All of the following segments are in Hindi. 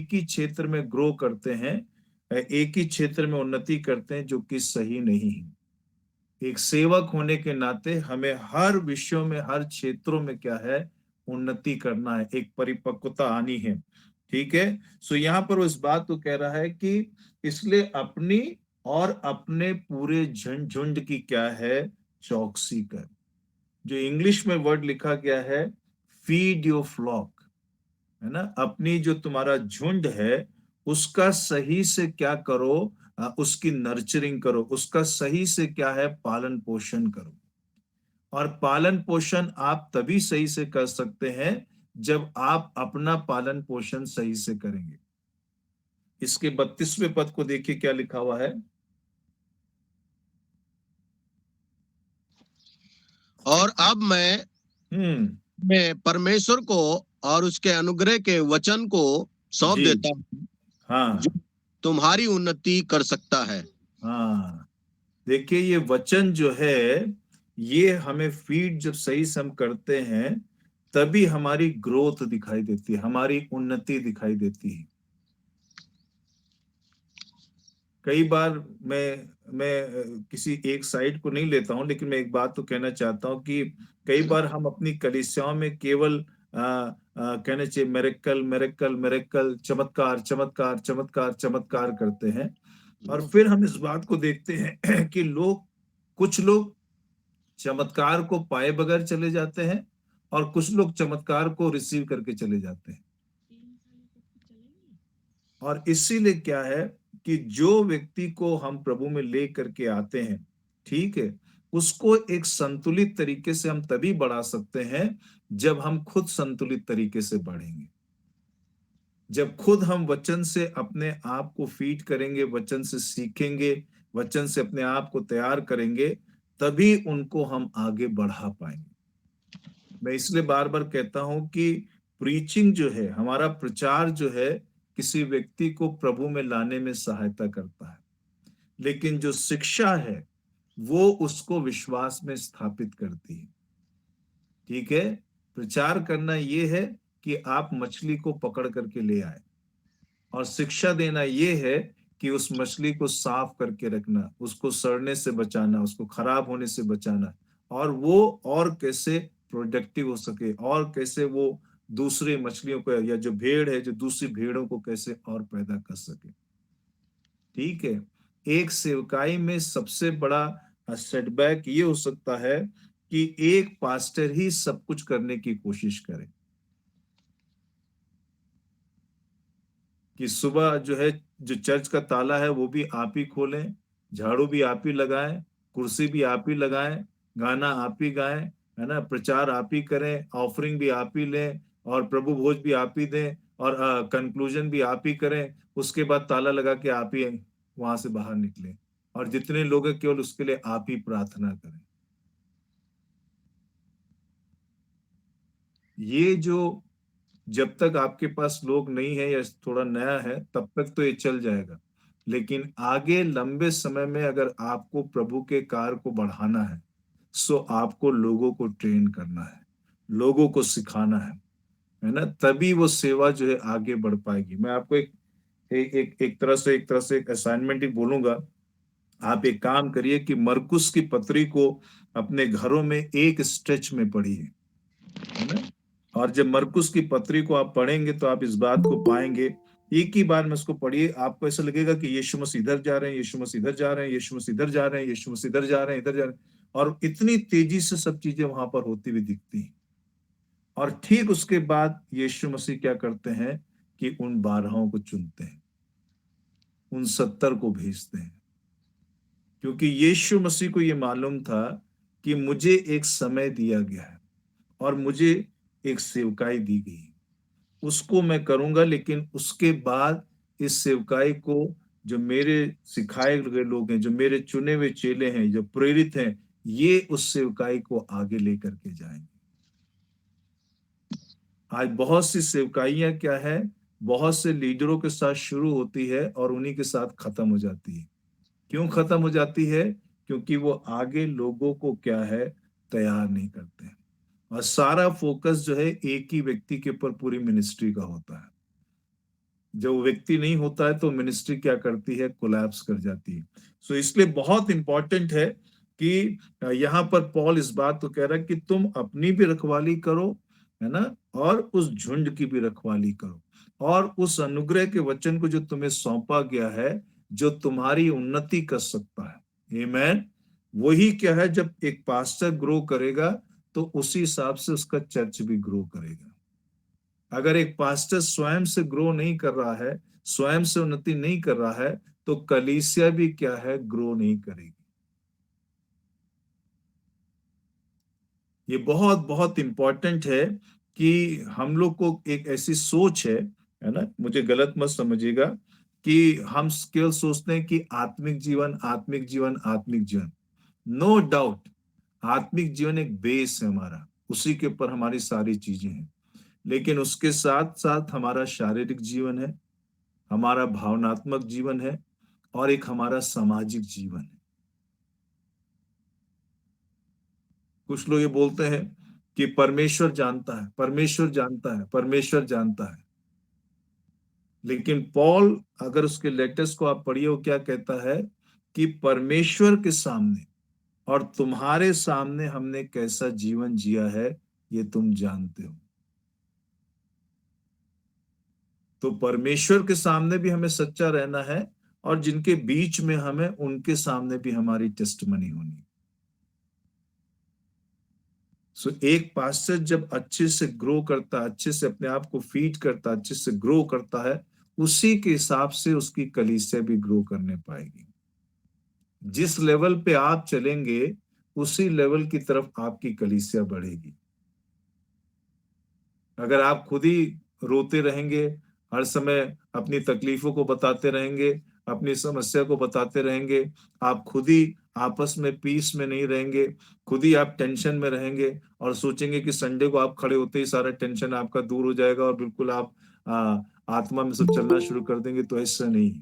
एक ही क्षेत्र में ग्रो करते हैं, एक ही क्षेत्र में उन्नति करते हैं, जो कि सही नहीं है। एक सेवक होने के नाते हमें हर विषयों में, हर क्षेत्रों में क्या है, उन्नति करना है, एक परिपक्वता आनी है। ठीक है। सो यहाँ पर वो इस बात को कह रहा है कि इसलिए अपनी और अपने पूरे झुंड की क्या है, चौकसी कर। जो इंग्लिश में वर्ड लिखा गया है, फीड योर फ्लॉक, है ना। अपनी जो तुम्हारा झुंड है उसका सही से क्या करो, उसकी नर्चरिंग करो, उसका सही से क्या है, पालन पोषण करो। और पालन पोषण आप तभी सही से कर सकते हैं जब आप अपना पालन पोषण सही से करेंगे। इसके 32वें पद को देखिए क्या लिखा हुआ है। और अब मैं परमेश्वर को और उसके अनुग्रह के वचन को सौंप जी। देता हूँ, जो हाँ तुम्हारी उन्नति कर सकता है। हाँ, देखिए ये वचन जो है, ये हमें फीड जब सही से हम करते हैं तभी हमारी ग्रोथ दिखाई देती है, हमारी उन्नति दिखाई देती है। कई बार मैं किसी एक साइड को नहीं लेता हूं, लेकिन मैं एक बात तो कहना चाहता हूं कि कई बार हम अपनी कलीसियाओं में केवल कहने चाहिए मेरेकल मेरेकल मेरेकल, चमत्कार चमत्कार चमत्कार चमत्कार करते हैं। और फिर हम इस बात को देखते हैं कि कुछ लोग चमत्कार को पाए बगैर चले जाते हैं और कुछ लोग चमत्कार को रिसीव करके चले जाते हैं। और इसीलिए क्या है कि जो व्यक्ति को हम प्रभु में ले करके आते हैं, ठीक है, उसको एक संतुलित तरीके से हम तभी बढ़ा सकते हैं जब हम खुद संतुलित तरीके से बढ़ेंगे। जब खुद हम वचन से अपने आप को फीड करेंगे, वचन से सीखेंगे, वचन से अपने आप को तैयार करेंगे, तभी उनको हम आगे बढ़ा पाएंगे। मैं इसलिए बार बार कहता हूं कि प्रीचिंग जो है, हमारा प्रचार जो है, किसी व्यक्ति को प्रभु में लाने में सहायता करता है, लेकिन जो शिक्षा है वो उसको विश्वास में स्थापित करती है। ठीक है। प्रचार करना ये है कि आप मछली को पकड़ करके ले आए, और शिक्षा देना ये है कि उस मछली को साफ करके रखना, उसको सड़ने से बचाना, उसको खराब होने से बचाना, और वो और कैसे प्रोडक्टिव हो सके, और कैसे वो दूसरी मछलियों को, या जो भेड़ है जो दूसरी भेड़ों को कैसे और पैदा कर सके। ठीक है। एक सेवकाई में सबसे बड़ा सेटबैक ये हो सकता है कि एक पास्टर ही सब कुछ करने की कोशिश करे, कि सुबह जो है, जो चर्च का ताला है वो भी आप ही खोलें, झाड़ू भी आप ही लगाएं, कुर्सी भी आप ही लगाएं, गाना आप ही गाएं, है ना, प्रचार आप ही करें, ऑफरिंग भी आप ही लें, और प्रभु भोज भी आप ही दें, और कंक्लूजन भी आप ही करें। उसके बाद ताला लगा के आप ही वहां से बाहर निकले, और जितने लोग हैं केवल उसके लिए आप ही प्रार्थना करें। ये जो, जब तक आपके पास लोग नहीं है या थोड़ा नया है तब तक तो ये चल जाएगा, लेकिन आगे लंबे समय में अगर आपको प्रभु के कार्य को बढ़ाना है, सो आपको लोगों को ट्रेन करना है, लोगों को सिखाना है ना, तभी वो सेवा जो है आगे बढ़ पाएगी। मैं आपको एक तरह से एक असाइनमेंट ही बोलूंगा। आप एक काम करिए कि मरकुस की पत्री को अपने घरों में एक स्ट्रेच में पढ़िए, है ना। और जब मरकुस की पत्री को आप पढ़ेंगे तो आप इस बात को पाएंगे, एक ही बार में उसको पढ़िए, आपको ऐसा लगेगा कि यीशु मसीह इधर जा रहे हैं, यीशु मसीह इधर जा रहे हैं, यीशु मसीह इधर जा रहे हैं, यीशु मसीह इधर जा रहे हैं, इधर जा रहे हैं, और इतनी तेजी से सब चीजें वहां पर होती हुई दिखती हैं। और ठीक उसके बाद यीशु मसीह क्या करते हैं कि उन 12 को चुनते हैं, उन 70 को भेजते हैं, क्योंकि यीशु मसीह को ये मालूम था कि मुझे एक समय दिया गया है और मुझे एक सेवकाई दी गई, उसको मैं करूंगा, लेकिन उसके बाद इस सेवकाई को जो मेरे सिखाए गए लोग हैं, जो मेरे चुने हुए चेले हैं, जो प्रेरित हैं, ये उस सेवकाई को आगे लेकर के जाएंगे। आज बहुत सी सेवकाइयां क्या है, बहुत से लीडरों के साथ शुरू होती है और उन्हीं के साथ खत्म हो जाती है। क्यों खत्म हो जाती है? क्योंकि वो आगे लोगों को क्या है, तैयार नहीं करते हैं, और सारा फोकस जो है एक ही व्यक्ति के ऊपर पूरी मिनिस्ट्री का होता है। जब व्यक्ति नहीं होता है तो मिनिस्ट्री क्या करती है, कोलैप्स कर जाती है। सो इसलिए बहुत इंपॉर्टेंट है कि यहाँ पर पॉल इस बात को कह रहा है कि तुम अपनी भी रखवाली करो, है ना, और उस झुंड की भी रखवाली करो, और उस अनुग्रह के वचन को जो तुम्हें सौंपा गया है, जो तुम्हारी उन्नति कर सकता है। आमीन। वही क्या है, जब एक पास्टर ग्रो करेगा तो उसी हिसाब से उसका चर्च भी ग्रो करेगा। अगर एक पास्टर स्वयं से ग्रो नहीं कर रहा है, स्वयं से उन्नति नहीं कर रहा है, तो कलीसिया भी क्या है, ग्रो नहीं करेगी। ये बहुत बहुत इंपॉर्टेंट है कि हम लोग को एक ऐसी सोच है ना, मुझे गलत मत समझिएगा, कि हम केवल सोचते हैं कि आत्मिक जीवन, आत्मिक जीवन, आत्मिक जीवन। नो डाउट, आत्मिक जीवन एक बेस है हमारा, उसी के ऊपर हमारी सारी चीजें हैं। लेकिन उसके साथ साथ हमारा शारीरिक जीवन है, हमारा भावनात्मक जीवन है, और एक हमारा सामाजिक जीवन है। कुछ लोग ये बोलते हैं कि परमेश्वर जानता है, परमेश्वर जानता है, परमेश्वर जानता है। लेकिन पॉल, अगर उसके लेटर्स को आप पढ़िए, वो क्या कहता है कि परमेश्वर के सामने और तुम्हारे सामने हमने कैसा जीवन जिया है, ये तुम जानते हो। तो परमेश्वर के सामने भी हमें सच्चा रहना है, और जिनके बीच में हमें, उनके सामने भी हमारी टेस्टमनी होनी। सो एक पास्टर जब अच्छे से ग्रो करता है, अच्छे से अपने आप को फीड करता है, अच्छे से ग्रो करता है, उसी के हिसाब से उसकी कलीसिया भी ग्रो करने पाएगी। जिस लेवल पे आप चलेंगे, उसी लेवल की तरफ आपकी कलीसिया बढ़ेगी। अगर आप खुद ही रोते रहेंगे, हर समय अपनी तकलीफों को बताते रहेंगे, अपनी समस्या को बताते रहेंगे, आप खुद ही आपस में पीस में नहीं रहेंगे, खुद ही आप टेंशन में रहेंगे, और सोचेंगे कि संडे को आप खड़े होते ही सारा टेंशन आपका दूर हो जाएगा और बिल्कुल आप आत्मा में सब चलना शुरू कर देंगे, तो ऐसा नहीं।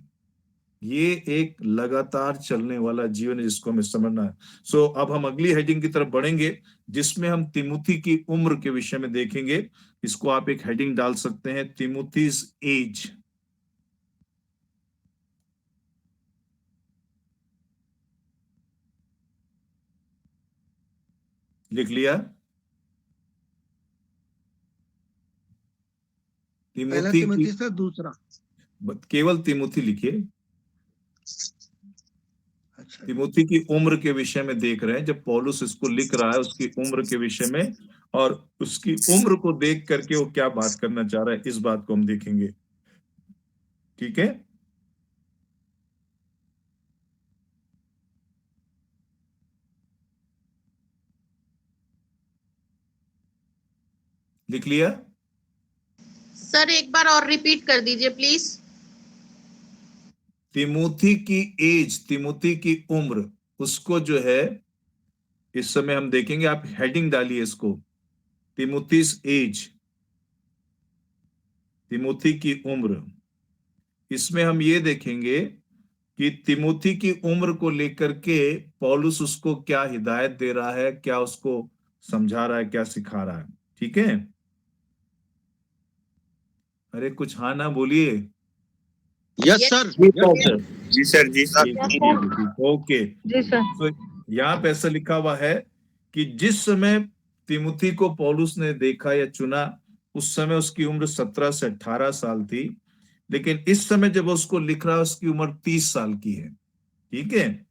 ये एक लगातार चलने वाला जीवन है जिसको हमें समझना है। सो अब हम अगली हेडिंग की तरफ बढ़ेंगे, जिसमें हम तिमुथी की उम्र के विषय में देखेंगे। इसको आप एक हेडिंग डाल सकते हैं, तिमुथीज एज। लिख लिया? पहला तिमुथी की, तिमुथी से दूसरा, केवल तिमुथी लिखिए। अच्छा, तिमुथी की उम्र के विषय में देख रहे हैं, जब पौलुस इसको लिख रहा है उसकी उम्र के विषय में, और उसकी उम्र को देख करके वो क्या बात करना चाह रहा है, इस बात को हम देखेंगे। ठीक है, लिख लिया? सर एक बार और रिपीट कर दीजिए प्लीज। तिमुथी की एज, तिमुथी की उम्र, उसको जो है इस समय हम देखेंगे। आप हेडिंग डालिए इसको, तिमुथीज एज, तिमुथी की उम्र। इसमें हम ये देखेंगे कि तिमुथी की उम्र को लेकर के पौलुस उसको क्या हिदायत दे रहा है, क्या उसको समझा रहा है, क्या सिखा रहा है। ठीक है, अरे कुछ हाँ ना बोलिए। यस सर, जी सर, जी सर। ओके, जी सर। तो यहाँ पे ऐसा लिखा हुआ है कि जिस समय तिमुथी को पौलुस ने देखा या चुना, उस समय उसकी उम्र 17 से 18 साल थी, लेकिन इस समय जब उसको लिख रहा है उसकी उम्र 30 साल की है। ठीक है,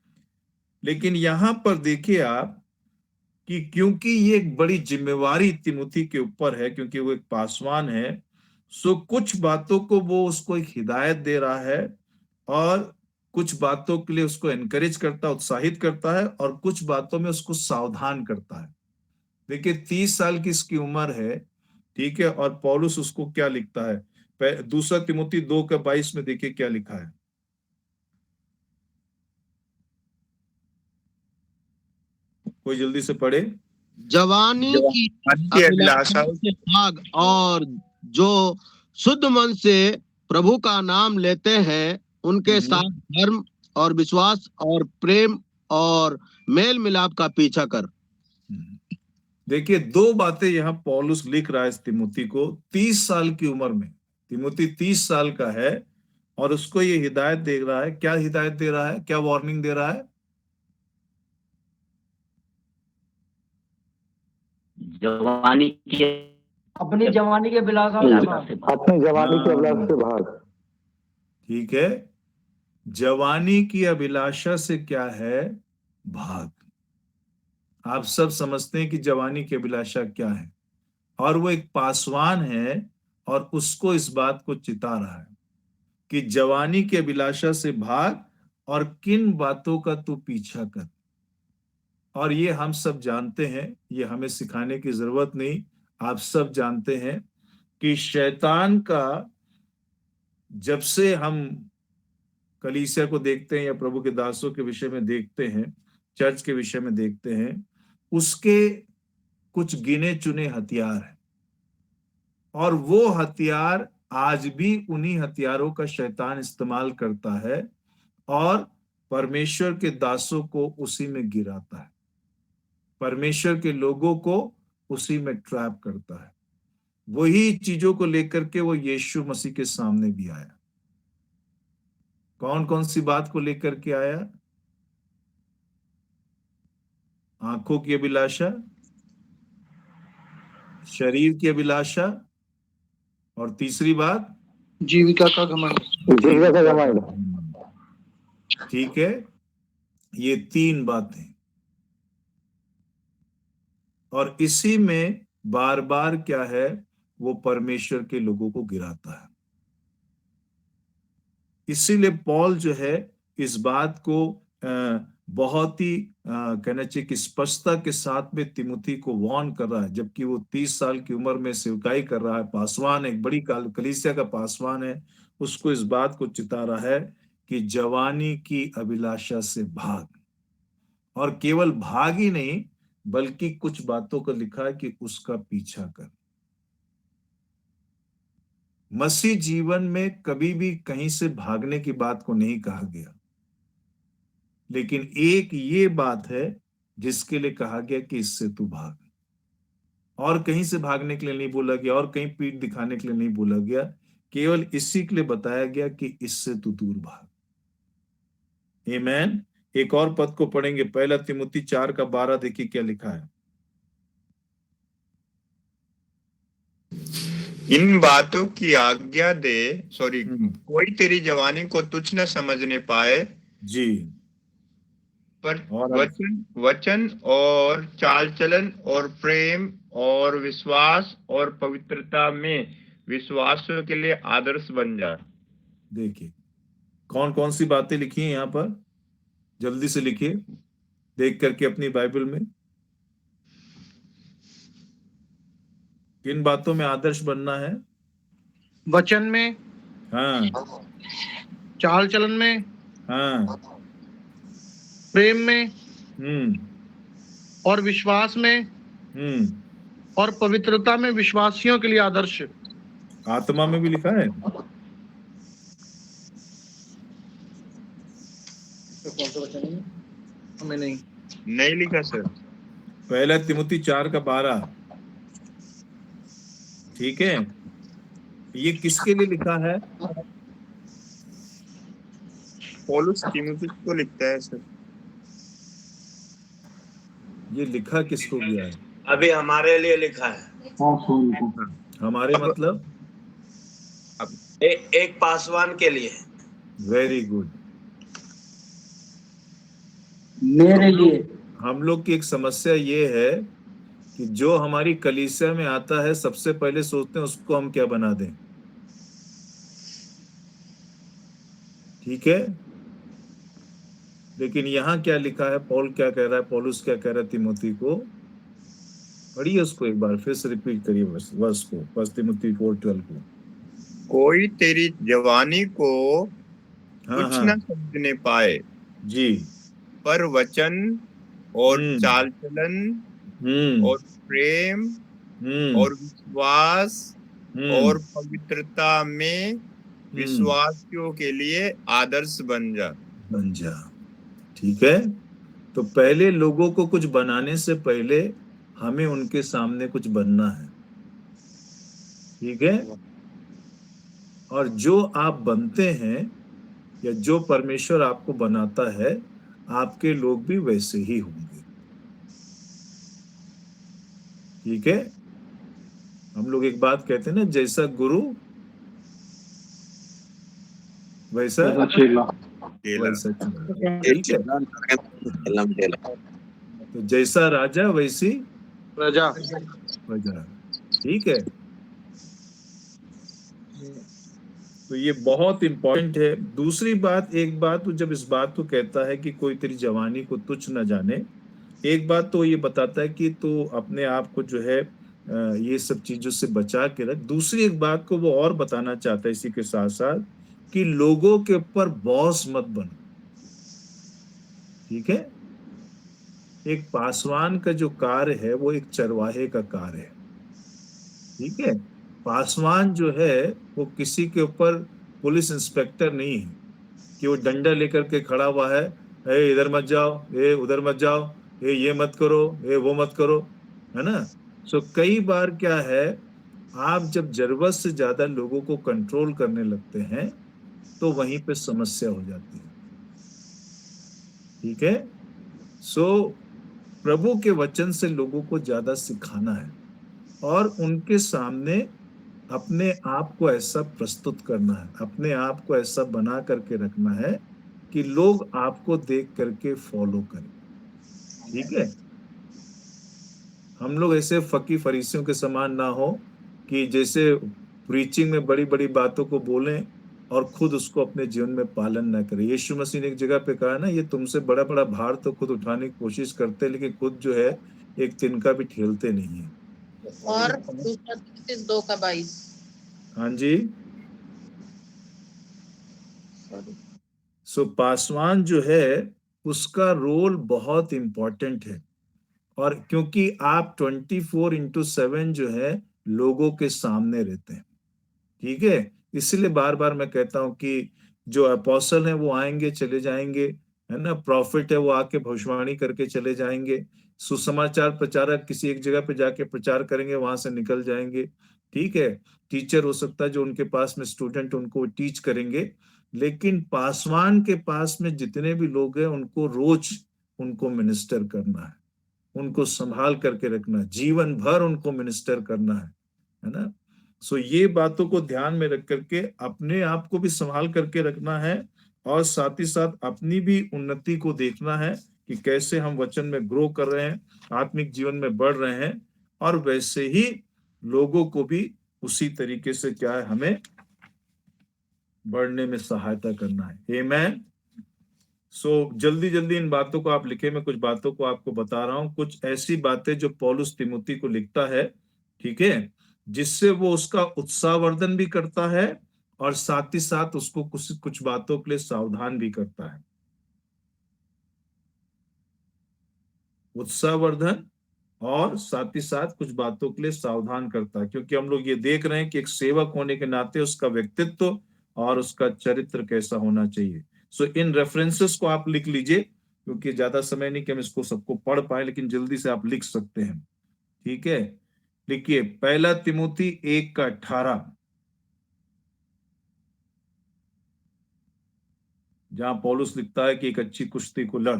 लेकिन यहां पर देखिए आप कि क्योंकि ये एक बड़ी जिम्मेवारी तिमुथी के ऊपर है, क्योंकि वो एक पासवान है, सो कुछ बातों को वो उसको एक हिदायत दे रहा है, और कुछ बातों के लिए उसको एनकरेज करता, उत्साहित करता है, और कुछ बातों में उसको सावधान करता है। देखिए 30 साल की इसकी उम्र है, ठीक है, और पौलुस उसको क्या लिखता है, दूसरा तिमुथी 2:22 में देखिए क्या लिखा है। कोई जल्दी से पढ़े। जवानी की अभिलाषा अभिलाषा से भाग, और जो शुद्ध मन से प्रभु का नाम लेते हैं उनके साथ धर्म और विश्वास और प्रेम और मेल मिलाप का पीछा कर। देखिए दो बातें यहाँ पौलुस लिख रहा है इस तिमुथी को 30 साल की उम्र में। तिमोथी 30 साल का है और उसको ये हिदायत दे रहा है। क्या हिदायत दे रहा है, क्या वार्निंग दे रहा है? जवानी की अपनी जवानी के अभिलाषा से भाग। अपनी जवानी के अभिलाष से भाग। ठीक है, जवानी की अभिलाषा से क्या है? भाग। आप सब समझते हैं कि जवानी की अभिलाषा क्या है, और वो एक पासवान है और उसको इस बात को चिता रहा है कि जवानी की अभिलाषा से भाग और किन बातों का तू पीछा कर। और ये हम सब जानते हैं, ये हमें सिखाने की जरूरत नहीं, आप सब जानते हैं कि शैतान का, जब से हम कलीसिया को देखते हैं या प्रभु के दासों के विषय में देखते हैं, चर्च के विषय में देखते हैं, उसके कुछ गिने चुने हथियार हैं, और वो हथियार आज भी उन्हीं हथियारों का शैतान इस्तेमाल करता है और परमेश्वर के दासों को उसी में गिराता है, परमेश्वर के लोगों को उसी में ट्रैप करता है। वही चीजों को लेकर के वो यीशु मसीह के सामने भी आया। कौन कौन सी बात को लेकर के आया? आंखों की अभिलाषा, शरीर की अभिलाषा, और तीसरी बात जीविका का घमंड। जीविका का घमंड। ठीक है, ये 3 बातें, और इसी में बार बार क्या है, वो परमेश्वर के लोगों को गिराता है। इसीलिए पौल जो है इस बात को बहुत ही कहना चाहिए कि स्पष्टता के साथ में तिमुथी को वार्न कर रहा है, जबकि वो 30 साल की उम्र में सेवकाई कर रहा है, पासवान, एक बड़ी कलीसिया का पासवान है। उसको इस बात को चिता रहा है कि जवानी की अभिलाषा से भाग, और केवल भाग ही नहीं बल्कि कुछ बातों का लिखा है कि उसका पीछा कर। मसीह जीवन में कभी भी कहीं से भागने की बात को नहीं कहा गया, लेकिन एक ये बात है जिसके लिए कहा गया कि इससे तू भाग। और कहीं से भागने के लिए नहीं बोला गया, और कहीं पीठ दिखाने के लिए नहीं बोला गया, केवल इसी के लिए बताया गया कि इससे तू दूर भाग। आमीन। एक और पद को पढ़ेंगे, 1 तिमुथी 4:12, देखिए क्या लिखा है। इन बातों की आज्ञा दे, कोई तेरी जवानी को तुच्छ न समझने पाए जी, पर और वचन और चाल चलन और प्रेम और विश्वास और पवित्रता में विश्वासियों के लिए आदर्श बन जा। देखिए कौन कौन सी बातें लिखी हैं यहाँ पर, जल्दी से लिखिए देख करके अपनी बाइबल में। किन बातों में आदर्श बनना है? वचन में, हाँ, चाल चलन में, हाँ, प्रेम में, और विश्वास में, और पवित्रता में विश्वासियों के लिए आदर्श। आत्मा में भी लिखा है। हमें नहीं लिखा सर। 1 तिमुथी 4:12, ठीक है। ये किसके लिए लिखा है? पौलुस तिमुथी को लिखता है सर। ये लिखा किसको गया है? अभी हमारे लिए लिखा है। हमारे मतलब एक पासवान के लिए। Very good. मेरे लिए। हम लोग की एक समस्या ये है कि जो हमारी कलीसिया में आता है सबसे पहले सोचते हैं उसको हम क्या बना दें। ठीक है, लेकिन यहाँ क्या लिखा है, पौल क्या कह रहा है, पौलुस क्या कह रहा है तिमुथी को? पढ़िए उसको एक बार फिर से रिपीट करिए वर्स को, 1 तिमुथी 4:12 को। कोई तेरी जवानी को कुछ हाँ, न समझने पाए जी, पर वचन और चाल चलन और प्रेम और विश्वास और पवित्रता में विश्वासियों के लिए आदर्श बन जा। ठीक है, तो पहले लोगों को कुछ बनाने से पहले हमें उनके सामने कुछ बनना है। ठीक है, और जो आप बनते हैं या जो परमेश्वर आपको बनाता है, आपके लोग भी वैसे ही होंगे। ठीक है? हम लोग एक बात कहते हैं ना, जैसा गुरु वैसा चेला। वैसा चेला। ठीक है? तो जैसा राजा वैसी प्रजा। प्रजा। ठीक है? तो ये बहुत इंपॉर्टेंट है। दूसरी बात, एक बात, तो जब इस बात को कहता है कि कोई तेरी जवानी को तुच्छ न जाने, एक बात तो ये बताता है कि तू अपने आप को जो है ये सब चीजों से बचा के रख। दूसरी एक बात को वो और बताना चाहता है इसी के साथ साथ कि लोगों के ऊपर बॉस मत बनो। ठीक है? एक पासवान का जो कार्य है वो एक चरवाहे का कार्य है। ठीक है? पासवान जो है वो किसी के ऊपर पुलिस इंस्पेक्टर नहीं है कि वो डंडा लेकर के खड़ा हुआ है, ए इधर मत जाओ, ए उधर मत जाओ, ए ये मत करो, ए वो मत करो, है ना? सो कई बार क्या है, आप जब जरूरत से ज्यादा लोगों को कंट्रोल करने लगते हैं तो वहीं पे समस्या हो जाती है। ठीक है? सो प्रभु के वचन से लोगों को ज्यादा सिखाना है और उनके सामने अपने आप को ऐसा प्रस्तुत करना है, अपने आप को ऐसा बना करके रखना है कि लोग आपको देख करके फॉलो करें। ठीक है? हम लोग ऐसे फकी फरीसियों के समान ना हो कि जैसे प्रीचिंग में बड़ी बड़ी बातों को बोलें और खुद उसको अपने जीवन में पालन ना करें। यीशु मसीह ने एक जगह पे कहा ना, ये तुमसे बड़ा बड़ा भार तो खुद उठाने की कोशिश करते हैं, लेकिन खुद जो है एक तिनका भी ठेलते नहीं है। और दूसरा तीमुथियुस 2:22। हाँ जी। सो पासवान जो है उसका रोल बहुत इंपॉर्टेंट है, और क्योंकि आप 24/7 जो है लोगों के सामने रहते हैं। ठीक है? इसलिए बार बार मैं कहता हूं कि जो अपोस्टल हैं वो आएंगे चले जाएंगे, है ना? प्रॉफिट है वो आके भविष्यवाणी करके चले जाएंगे। सुसमाचार प्रचारक किसी एक जगह पे जाके प्रचार करेंगे, वहां से निकल जाएंगे। ठीक है? टीचर हो सकता है जो उनके पास में स्टूडेंट उनको टीच करेंगे, लेकिन पासवान के पास में जितने भी लोग हैं उनको रोज उनको मिनिस्टर करना है, उनको संभाल करके रखना है, जीवन भर उनको मिनिस्टर करना है ना? सो ये बातों को ध्यान में रख करके अपने आप को भी संभाल करके रखना है और साथ ही साथ अपनी भी उन्नति को देखना है कि कैसे हम वचन में ग्रो कर रहे हैं, आत्मिक जीवन में बढ़ रहे हैं, और वैसे ही लोगों को भी उसी तरीके से क्या है हमें बढ़ने में सहायता करना है। आमीन। सो जल्दी जल्दी इन बातों को आप लिखे, मैं कुछ बातों को आपको बता रहा हूं, कुछ ऐसी बातें जो पौलुस तिमुथी को लिखता है, ठीक है, जिससे वो उसका उत्साहवर्धन भी करता है और साथ ही साथ उसको कुछ कुछ बातों के लिए सावधान भी करता है। उत्साहवर्धन और साथ ही साथ कुछ बातों के लिए सावधान करता है, क्योंकि हम लोग ये देख रहे हैं कि एक सेवक होने के नाते उसका व्यक्तित्व और उसका चरित्र कैसा होना चाहिए। सो इन रेफरेंसेस को आप लिख लीजिए, क्योंकि ज्यादा समय नहीं कि हम इसको सबको पढ़ पाए, लेकिन जल्दी से आप लिख सकते हैं। ठीक है? लिखिए, 1 तिमोथी 1:18, जहां पौलुस लिखता है कि एक अच्छी कुश्ती को लड़।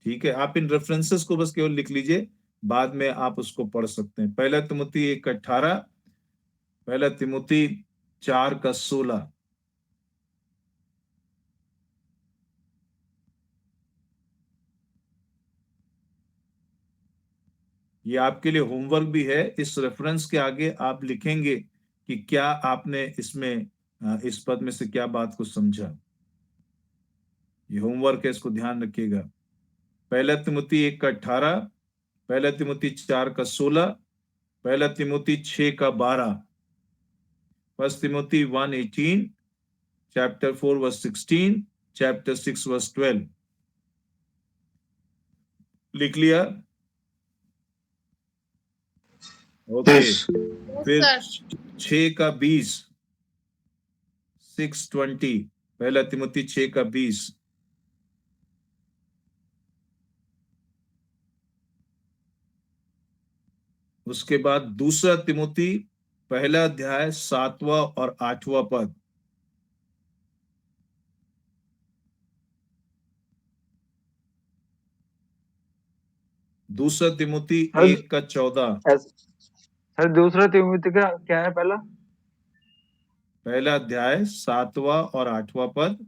ठीक है? आप इन रेफरेंसेस को बस केवल लिख लीजिए, बाद में आप उसको पढ़ सकते हैं। 1 तिमोथी 1:18, 1 तिमोथी 4:16। ये आपके लिए होमवर्क भी है। इस रेफरेंस के आगे आप लिखेंगे कि क्या आपने इसमें इस पद में से क्या बात को समझा। ये होमवर्क है, इसको ध्यान रखिएगा। 1 तिमोथी 1:18, 1 तिमोथी 4:16, 1 तिमोथी 6:12, 1 तिमोथी 1:18, chapter 4:16, chapter 6:12। लिख लिया? ओके। फिर 6:20, 6:20, 1 तिमोथी 6:20। उसके बाद 2 तिमोथी 1 अध्याय 7वां और 8वां पद। दूसरा तिमुती सर 1:14। सर दूसरा तिमुती का क्या है पहला? पहला अध्याय 7वां और 8वां पद,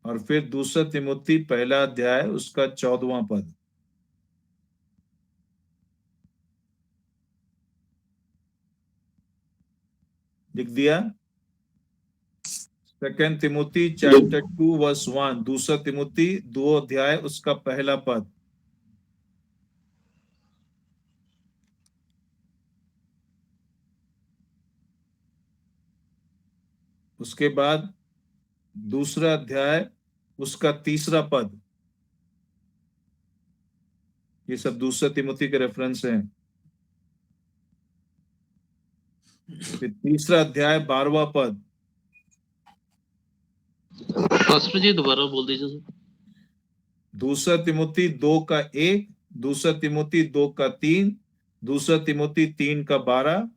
और फिर दूसरा तिमुती पहला अध्याय उसका 14वां पद। लिख दिया? सेकेंड तिमुती चैप्टर 2 वर्स 1, दूसरा तिमुती 2 अध्याय उसका पहला पद। उसके बाद दूसरा अध्याय उसका तीसरा पद। ये सब दूसरा तिमुती के रेफरेंस हैं। फिर तीसरा अध्याय 12वां पद। पास्टर जी दोबारा बोल दीजिए सर। दूसरा तिमुती 2:1, दूसरा तिमुती 2:3, दूसरा तिमुती 3:12,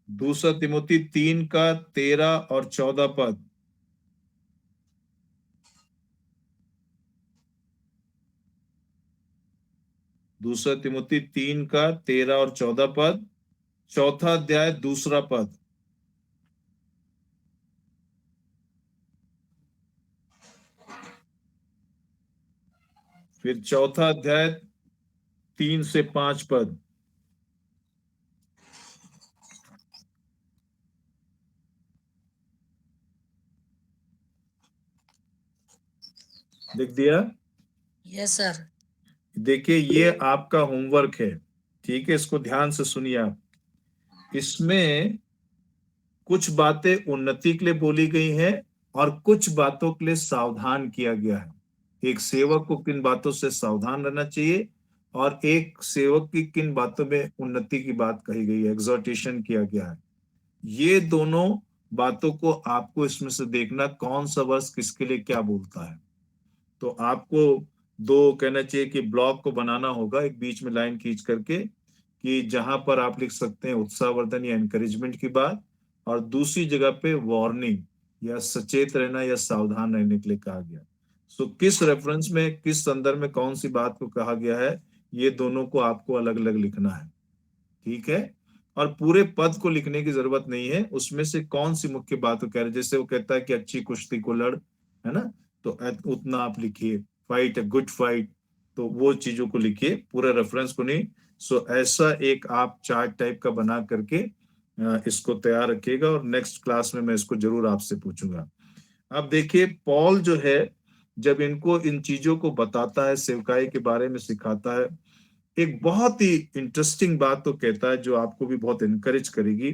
दूसरा तिमुती 3:13 और 14 पद। दूसरा तिमुती 3:13 और 14 पद। चौथा अध्याय दूसरा पद। फिर चौथा अध्याय 3 से 5 पद। लिख दिया? Yes sir. देखिए, ये आपका होमवर्क है, ठीक है? इसको ध्यान से सुनिए आप। इसमें कुछ बातें उन्नति के लिए बोली गई हैं और कुछ बातों के लिए सावधान किया गया है। एक सेवक को किन बातों से सावधान रहना चाहिए और एक सेवक की किन बातों में उन्नति की बात कही गई है, एग्जॉर्टेशन किया गया है। ये दोनों बातों को आपको इसमें से देखना, कौन सा वर्ष किसके लिए क्या बोलता है। तो आपको दो कहना चाहिए कि ब्लॉक को बनाना होगा, एक बीच में लाइन खींच करके, कि जहां पर आप लिख सकते हैं उत्साहवर्धन या एनकरेजमेंट की बात, और दूसरी जगह पे वार्निंग या सचेत रहना या सावधान रहने के लिए कहा गया। सो किस रेफरेंस में, किस संदर्भ में कौन सी बात को कहा गया है, ये दोनों को आपको अलग अलग लिखना है, ठीक है? और पूरे पद को लिखने की जरूरत नहीं है, उसमें से कौन सी मुख्य बात को कह रहे हैं। जैसे वो कहता है कि अच्छी कुश्ती को लड़, है ना, तो उतना आप लिखिए, फाइट अ गुड फाइट, तो वो चीजों को लिखिए, पूरे रेफरेंस को नहीं। सो ऐसा एक आप चार्ट टाइप का बना करके इसको तैयार रखिएगा, और नेक्स्ट क्लास में मैं इसको जरूर आपसे पूछूंगा। अब देखिए, पॉल जो है जब इनको इन चीजों को बताता है, सेवकाई के बारे में सिखाता है, एक बहुत ही इंटरेस्टिंग बात तो कहता है जो आपको भी बहुत इनकरेज करेगी।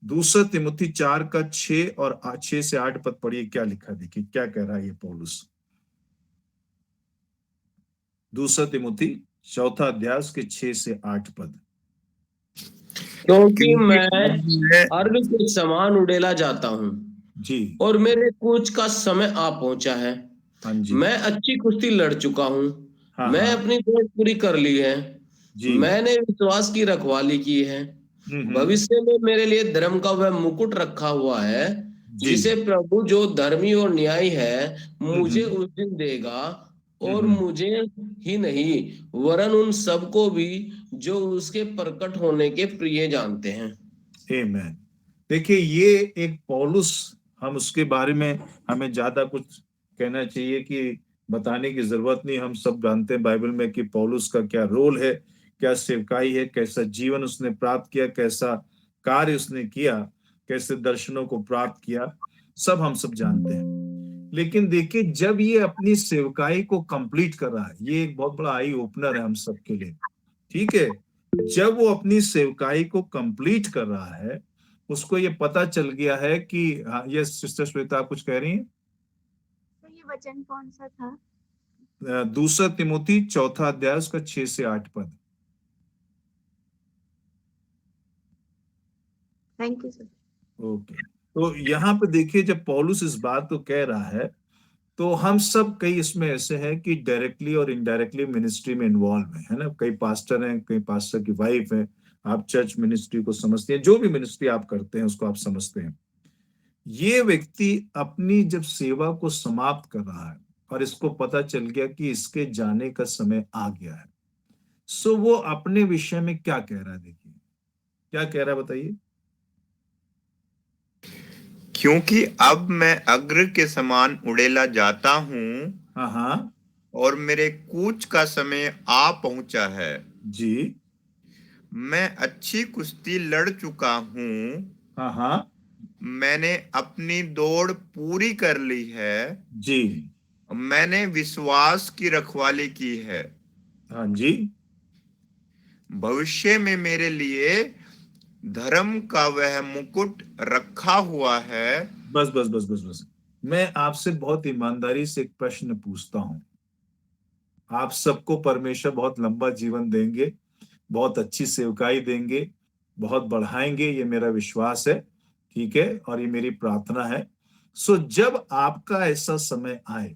दूसरा तिमुथी 4:6 और 6 से 8 पद पढ़िए, क्या लिखा, देखिए क्या कह रहा है ये पौलुस। दूसरा तिमुथी चौथा अध्याय के 6 से 8 पद। क्योंकि मैं अर्घ के समान उड़ेला जाता हूँ जी, और मेरे कूच का समय आ पहुंचा है। हाँ जी, मैं अच्छी कुश्ती लड़ चुका हूँ, हाँ, मैं हाँ, अपनी दौड़ पूरी कर ली है, जी, मैंने विश्वास की रखवाली की है। भविष्य में मेरे लिए धर्म का वह मुकुट रखा हुआ है, जी, जिसे प्रभु जो धर्मी और न्यायी है मुझे उस दिन देगा, और मुझे ही नहीं वरन उन सबको भी जो उसके प्रकट होने के प्रिय जानते हैं। आमीन। देखिए, ये एक पौलुस, हम उसके बारे में हमें ज्यादा कुछ कहना चाहिए कि बताने की जरूरत नहीं। हम सब जानते हैं बाइबल में कि पौलुस का क्या रोल है, क्या सेवकाई है, कैसा जीवन उसने प्राप्त किया, कैसा कार्य उसने किया, कैसे दर्शनों को प्राप्त किया, सब हम सब जानते हैं। लेकिन देखिए, जब ये अपनी सेवकाई को कंप्लीट कर रहा है, ये एक बहुत बड़ा आई ओपनर है हम सबके लिए, ठीक है? जब वो अपनी सेवकाई को कंप्लीट कर रहा है, उसको ये पता चल गया है कि, हाँ, ये सिस्टर श्वेता आप कुछ कह रही हैं? तो ये वचन कौन सा था? दूसरा तिमुथी चौथा अध्याय उसका 6 से 8 पद। Thank you sir. ओके, तो यहाँ पे देखिए, जब पौलुस इस बात को कह रहा है, तो हम सब कई इसमें ऐसे हैं कि डायरेक्टली और इनडायरेक्टली मिनिस्ट्री में इन्वॉल्व है ना। कई पास्टर हैं, कई पास्टर की वाइफ है, आप चर्च मिनिस्ट्री को समझते हैं, जो भी मिनिस्ट्री आप करते हैं उसको आप समझते हैं। ये व्यक्ति अपनी जब सेवा को समाप्त कर रहा है और इसको पता चल गया कि इसके जाने का समय आ गया है, सो वो अपने विषय में क्या कह रहा है? देखिए क्या कह रहा है, बताइए। क्योंकि अब मैं अग्र के समान उड़ेला जाता हूँ हाँ हाँ और मेरे कूच का समय आ पहुंचा है। जी। मैं अच्छी कुश्ती लड़ चुका हूँ। हाँ हाँ मैंने अपनी दौड़ पूरी कर ली है। जी। मैंने विश्वास की रखवाली की है। हाँ जी। भविष्य में मेरे लिए धर्म का वह मुकुट रखा हुआ है। बस बस बस बस बस, मैं आपसे बहुत ईमानदारी से एक प्रश्न पूछता हूं। आप सबको परमेश्वर बहुत लंबा जीवन देंगे, बहुत अच्छी सेवकाई देंगे, बहुत बढ़ाएंगे, ये मेरा विश्वास है, ठीक है, और ये मेरी प्रार्थना है। सो जब आपका ऐसा समय आए,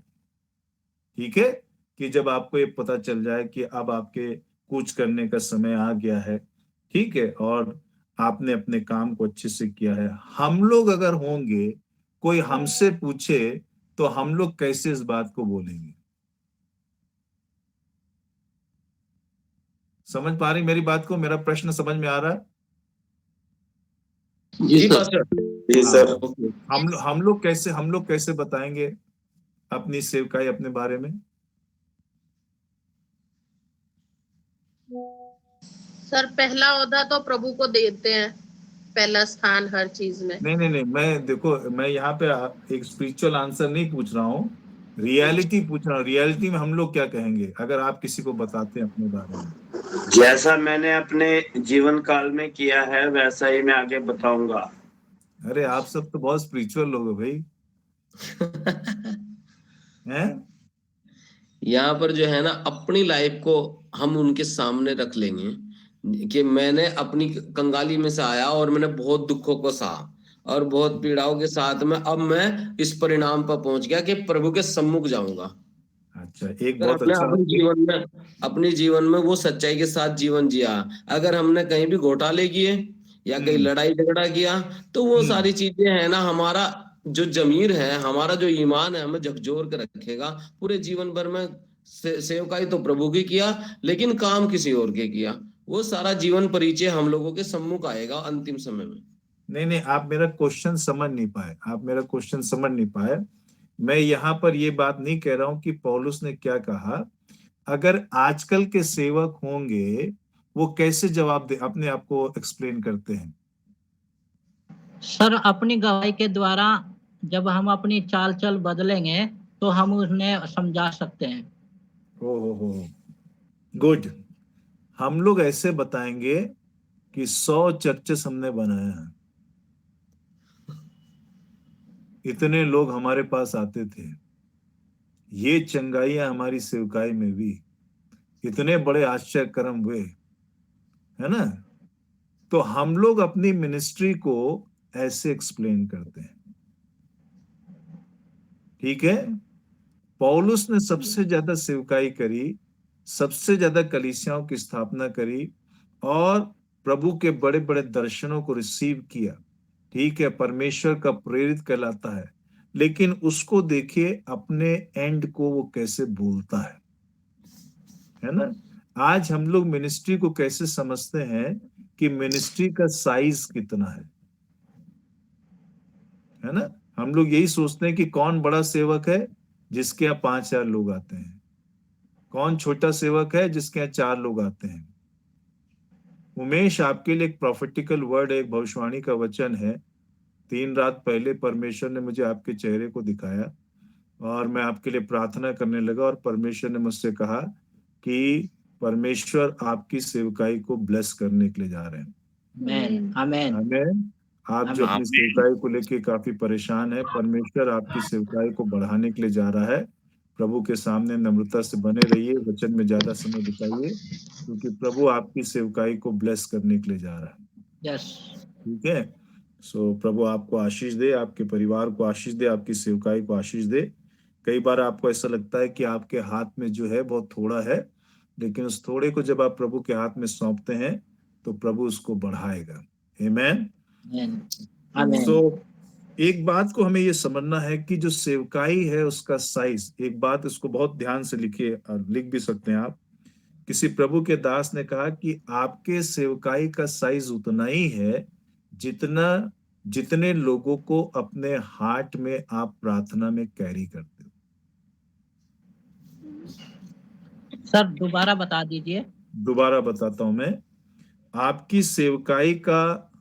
ठीक है, कि जब आपको ये पता चल जाए कि अब आपके कूच करने का समय आ गया है, ठीक है, और आपने अपने काम को अच्छे से किया है, हम लोग अगर होंगे, कोई हमसे पूछे तो हम लोग कैसे इस बात को बोलेंगे? समझ पा रही मेरी बात को? मेरा प्रश्न समझ में आ रहा है? जी सर। पास्टर। जी सर। ओके। हम लोग कैसे बताएंगे अपनी सेवकाई, अपने बारे में? सर पहला ओहदा तो प्रभु को देते हैं, पहला स्थान हर चीज में। नहीं, मैं देखो, मैं यहाँ पे एक स्पिरिचुअल आंसर नहीं पूछ रहा हूँ, रियलिटी पूछ रहा हूँ। रियलिटी में हम लोग क्या कहेंगे अगर आप किसी को बताते हैं अपने बारे में? जैसा मैंने अपने जीवन काल में किया है वैसा ही मैं आगे बताऊंगा। अरे आप सब तो बहुत स्पिरिचुअल लोग हो भाई, हैं? यहाँ पर जो है ना, अपनी लाइफ को हम उनके सामने रख लेंगे कि मैंने अपनी कंगाली में से आया और मैंने बहुत दुखों को सहा और बहुत पीड़ाओं के साथ में अब मैं इस परिणाम पर पहुंच गया कि प्रभु के सम्मुख जाऊंगा। अच्छा, एक अगर बहुत हमने अच्छा अपने जीवन में वो सच्चाई के साथ जीवन जिया, अगर हमने कहीं भी घोटाले किए या कहीं लड़ाई झगड़ा किया, तो वो सारी चीजें है ना, हमारा जो जमीर है, हमारा जो ईमान है, हमें झकझोर के रखेगा। पूरे जीवन भर में सेवकाई तो प्रभु की किया, लेकिन काम किसी और के किया, वो सारा जीवन परिचय हम लोगों के सम्मुख आएगा अंतिम समय में। नहीं, आप मेरा क्वेश्चन समझ नहीं पाए, आप मेरा क्वेश्चन समझ नहीं पाए। मैं यहाँ पर ये बात नहीं कह रहा हूँ कि पौलुस ने क्या कहा। अगर आजकल के सेवक होंगे, वो कैसे जवाब दे, अपने आप को एक्सप्लेन करते हैं? सर अपनी गवाही के द्वारा जब हम अपनी चाल चल बदलेंगे तो हम उन्हें समझा सकते हैं। हो गुड। हम लोग ऐसे बताएंगे कि 100 चर्चेस हमने बनाया है, इतने लोग हमारे पास आते थे, ये चंगाइयां हमारी सेवकाई में भी, इतने बड़े आश्चर्य कर्म हुए, है ना? तो हम लोग अपनी मिनिस्ट्री को ऐसे एक्सप्लेन करते हैं, ठीक है? पौलुस ने सबसे ज्यादा सेवकाई करी, सबसे ज्यादा कलीसियाओं की स्थापना करी और प्रभु के बड़े बड़े दर्शनों को रिसीव किया, ठीक है, परमेश्वर का प्रेरित कहलाता है। लेकिन उसको देखिए अपने एंड को वो कैसे बोलता है ना? आज हम लोग मिनिस्ट्री को कैसे समझते हैं कि मिनिस्ट्री का साइज कितना है ना? हम लोग यही सोचते हैं कि कौन बड़ा सेवक है जिसके यहाँ 5,000 लोग आते हैं, कौन छोटा सेवक है जिसके यहाँ 4 लोग आते हैं। उमेश, आपके लिए एक प्रोफेटिकल वर्ड, एक भविष्यवाणी का वचन है। 3 रात पहले परमेश्वर ने मुझे आपके चेहरे को दिखाया और मैं आपके लिए प्रार्थना करने लगा और परमेश्वर ने मुझसे कहा कि परमेश्वर आपकी सेवकाई को ब्लेस करने के लिए जा रहे हैं। आमेन। आमेन। आप जो अपनी सेवकाई को लेके काफी परेशान है, परमेश्वर आपकी सेवकाई को बढ़ाने के लिए जा रहा है। प्रभु के सामने नम्रता से बने रहिए, वचन में ज्यादा समय बिताइए, क्योंकि प्रभु आपकी सेवकाई को ब्लेस करने के लिए जा रहा है। यस। ठीक है? सो प्रभु आपको आशीष दे, आपके परिवार को आशीष दे, आपकी सेवकाई को आशीष दे। कई बार आपको ऐसा लगता है कि आपके हाथ में जो है बहुत थोड़ा है, लेकिन उस थोड़े को जब आप प्रभु के हाथ में सौंपते हैं तो प्रभु उसको बढ़ाएगा। आमेन। आमेन। सो एक बात को हमें ये समझना है कि जो सेवकाई है उसका साइज, एक बात इसको बहुत ध्यान से लिखिए, और लिख भी सकते हैं आप। किसी प्रभु के दास ने कहा कि आपके सेवकाई का साइज उतना ही है जितने लोगों को अपने हार्ट में आप प्रार्थना में कैरी करते हो। सर दोबारा बता दीजिए। दोबारा बताता हूं मैं। आपकी सेवकाई का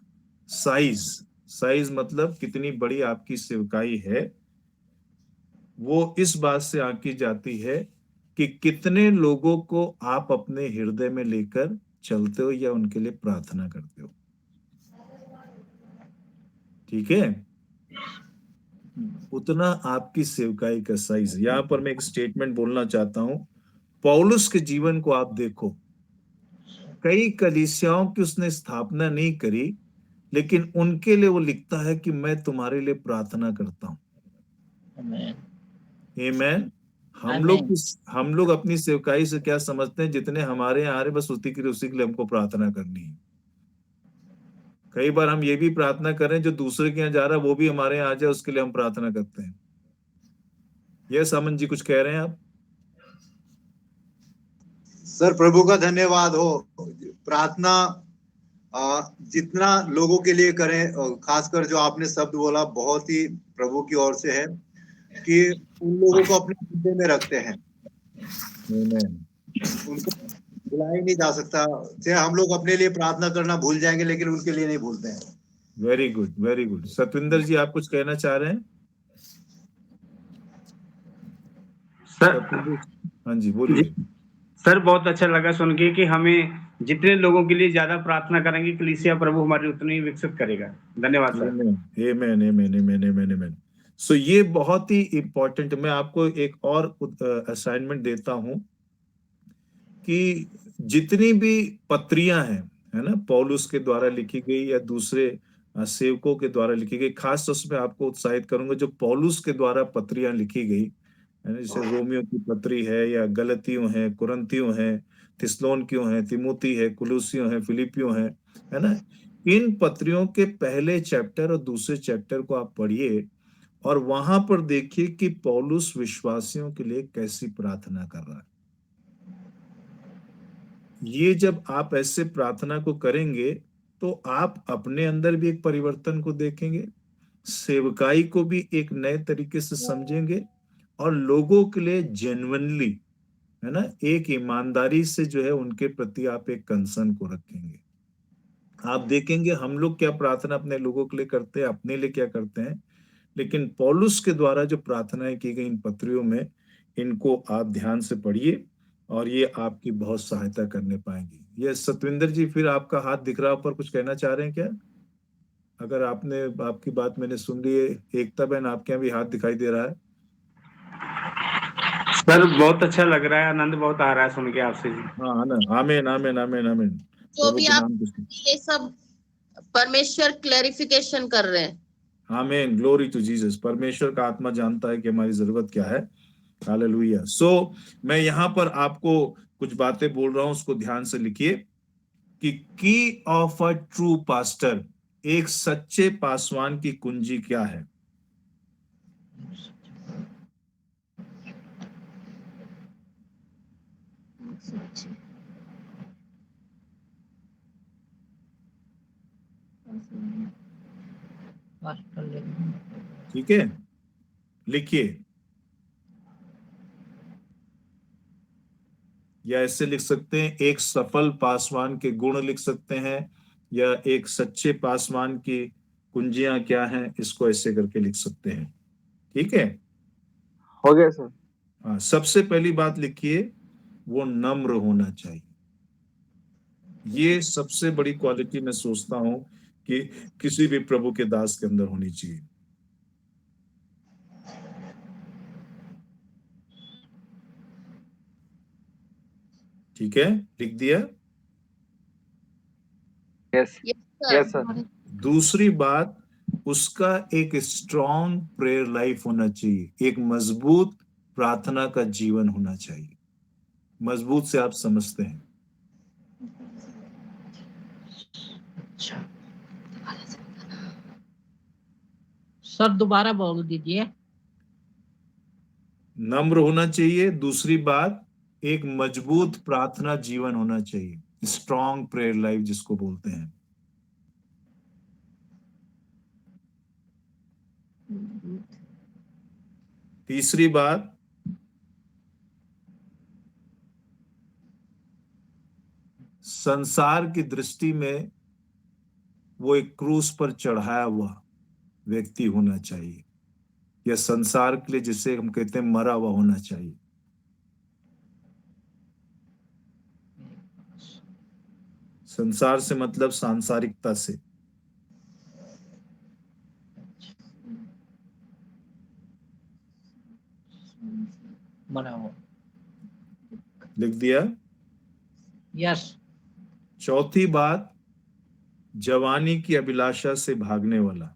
साइज मतलब कितनी बड़ी आपकी सेवकाई है, वो इस बात से आंकी जाती है कि कितने लोगों को आप अपने हृदय में लेकर चलते हो या उनके लिए प्रार्थना करते हो। ठीक है, उतना आपकी सेवकाई का साइज। यहां पर मैं एक स्टेटमेंट बोलना चाहता हूं। पौलुस के जीवन को आप देखो, कई कलीसियाओं की उसने स्थापना नहीं करी, लेकिन उनके लिए वो लिखता है कि मैं तुम्हारे लिए प्रार्थना करता हूं। आमीन। हम लोग अपनी सेवकाई से क्या समझते हैं, जितने हमारे यहाँ आ रहे बस उसी के लिए हमको प्रार्थना करनी है। कई बार हम ये भी प्रार्थना करें, जो दूसरे के यहाँ जा रहा है वो भी हमारे यहाँ आ जाए, उसके लिए हम प्रार्थना करते हैं। यस अमन जी, कुछ कह रहे हैं आप? सर प्रभु का धन्यवाद हो। प्रार्थना जितना लोगों के लिए करें, खासकर जो आपने शब्द बोला बहुत ही प्रभु की ओर से है कि उन लोगों को अपने हृदय में रखते हैं। उनको भुलाया ही नहीं जा सकता। चाहे हम लोग अपने लिए प्रार्थना करना भूल जाएंगे, लेकिन उनके लिए नहीं भूलते हैं। Very good, very good. Satvinder ji, आप कुछ कहना चाह रहे हैं? सर हाँ जी, बोलिए। सर बहुत अच्छा लगा सुन के कि हमें जितने लोगों के लिए ज्यादा प्रार्थना करेंगे, कलीसिया प्रभु हमारी उतनी ही विकसित करेगा। धन्यवाद सर। आमीन, आमीन, आमीन, आमीन, आमीन। सो ये बहुत ही इंपॉर्टेंट। मैं आपको एक और असाइनमेंट देता हूं कि जितनी भी पत्रियां हैं, है ना, पौलुस के द्वारा लिखी गई या दूसरे सेवकों के द्वारा लिखी गई, खास तौर से आपको उत्साहित करूंगा जो पौलुस के द्वारा पत्रियां लिखी गई है ना, जैसे रोमियो की पत्री है या गलतियों है, कुरंतियों है, थिस्सलुनीकियों है, तिमोथी है, कुलुसियों है, फिलिपियों है ना। इन पत्रियों के पहले चैप्टर और दूसरे चैप्टर को आप पढ़िए और वहां पर देखिए कि पौलुस विश्वासियों के लिए कैसी प्रार्थना कर रहा है। ये जब आप ऐसे प्रार्थना को करेंगे तो आप अपने अंदर भी एक परिवर्तन को देखेंगे, सेवकाई को भी एक नए तरीके से समझेंगे और लोगों के लिए जेन्युइनली, है ना, एक ईमानदारी से जो है उनके प्रति आप एक कंसर्न को रखेंगे। आप देखेंगे हम लोग क्या प्रार्थना अपने लोगों के लिए करते हैं, अपने लिए क्या करते हैं, लेकिन पौलुस के द्वारा जो प्रार्थनाएं की गई इन पत्रियों में, इनको आप ध्यान से पढ़िए और ये आपकी बहुत सहायता करने पाएंगी। ये सतविंदर जी, फिर आपका हाथ दिख रहा ऊपर, कुछ कहना चाह रहे हैं क्या? अगर आपकी बात मैंने सुन ली है। एकता बहन, आपके यहाँ भी हाथ दिखाई दे रहा है। सर बहुत अच्छा लग रहा है, आनंद बहुत आ रहा है सुन के आपसे जी। हाँ ना, आमीन, आमीन, आमीन, आमीन। जो भी आप ये सब परमेश्वर क्लैरिफिकेशन कर रहे हैं। आमीन, ग्लोरी टू जीसस। परमेश्वर का आत्मा जानता है कि हमारी जरूरत क्या है। हालेलुया। सो मैं यहाँ पर आपको कुछ बातें बोल रहा हूं, उसको ध्यान से लिखिए कि की ऑफ अ ट्रू पास्टर, एक सच्चे पासवान की कुंजी क्या है? ठीक है, लिखिए। या ऐसे लिख सकते हैं, एक सफल पासवान के गुण लिख सकते हैं, या एक सच्चे पासवान की कुंजियां क्या हैं, इसको ऐसे करके लिख सकते हैं। ठीक है, हो गया सर। हाँ, सबसे पहली बात लिखिए, वो नम्र होना चाहिए। ये सबसे बड़ी क्वालिटी मैं सोचता हूं कि किसी भी प्रभु के दास के अंदर होनी चाहिए। ठीक है, लिख दिया। Yes yes sir. दूसरी बात, उसका एक स्ट्रॉन्ग प्रेयर लाइफ होना चाहिए, एक मजबूत प्रार्थना का जीवन होना चाहिए। मजबूत से आप समझते हैं। सर दोबारा बोल दीजिए। नम्र होना चाहिए। दूसरी बात, एक मजबूत प्रार्थना जीवन होना चाहिए, स्ट्रॉन्ग प्रेयर लाइफ जिसको बोलते हैं। तीसरी बात, संसार की दृष्टि में वो एक क्रूस पर चढ़ाया हुआ व्यक्ति होना चाहिए, या संसार के लिए जिसे हम कहते हैं मरा हुआ होना चाहिए। संसार से मतलब सांसारिकता से। मरा हो। लिख दिया। यस। चौथी बात, जवानी की अभिलाषा से भागने वाला।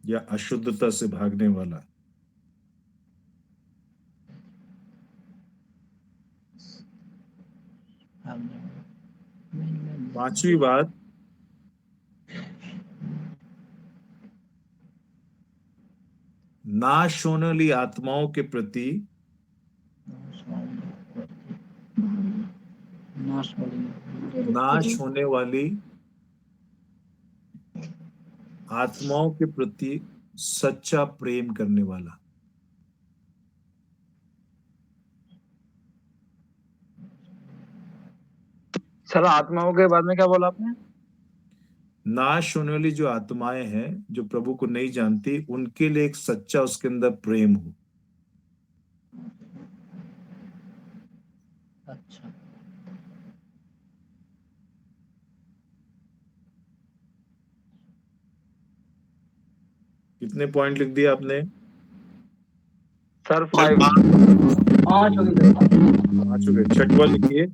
या अशुद्धता से भागने वाला। पांचवी बात, नाश होने वाली आत्माओं के प्रति नाश होने वाली आत्माओं के प्रति सच्चा प्रेम करने वाला। सर आत्माओं के बाद में क्या बोला आपने? नाश होने वाली जो आत्माएं हैं जो प्रभु को नहीं जानती, उनके लिए एक सच्चा उसके अंदर प्रेम हो। अच्छा। कितने पॉइंट लिख दिए आपने? सर 5। 5 हो गए। 5 हो गए। छठवां लिखिए।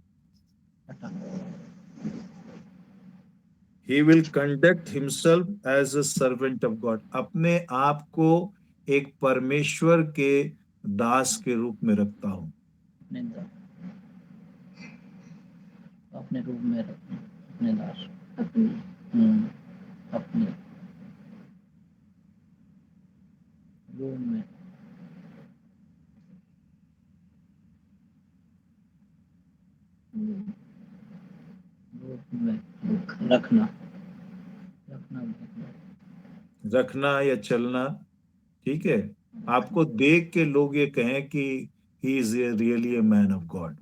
He will conduct himself as a servant of God. अपने आप को एक परमेश्वर के दास के रूप में रखता हूं। अपने रूप में रखना, अपने दास, अपने रूप में रखना रखना या चलना। ठीक है, आपको देख के लोग ये कहें कि he is really a man of God.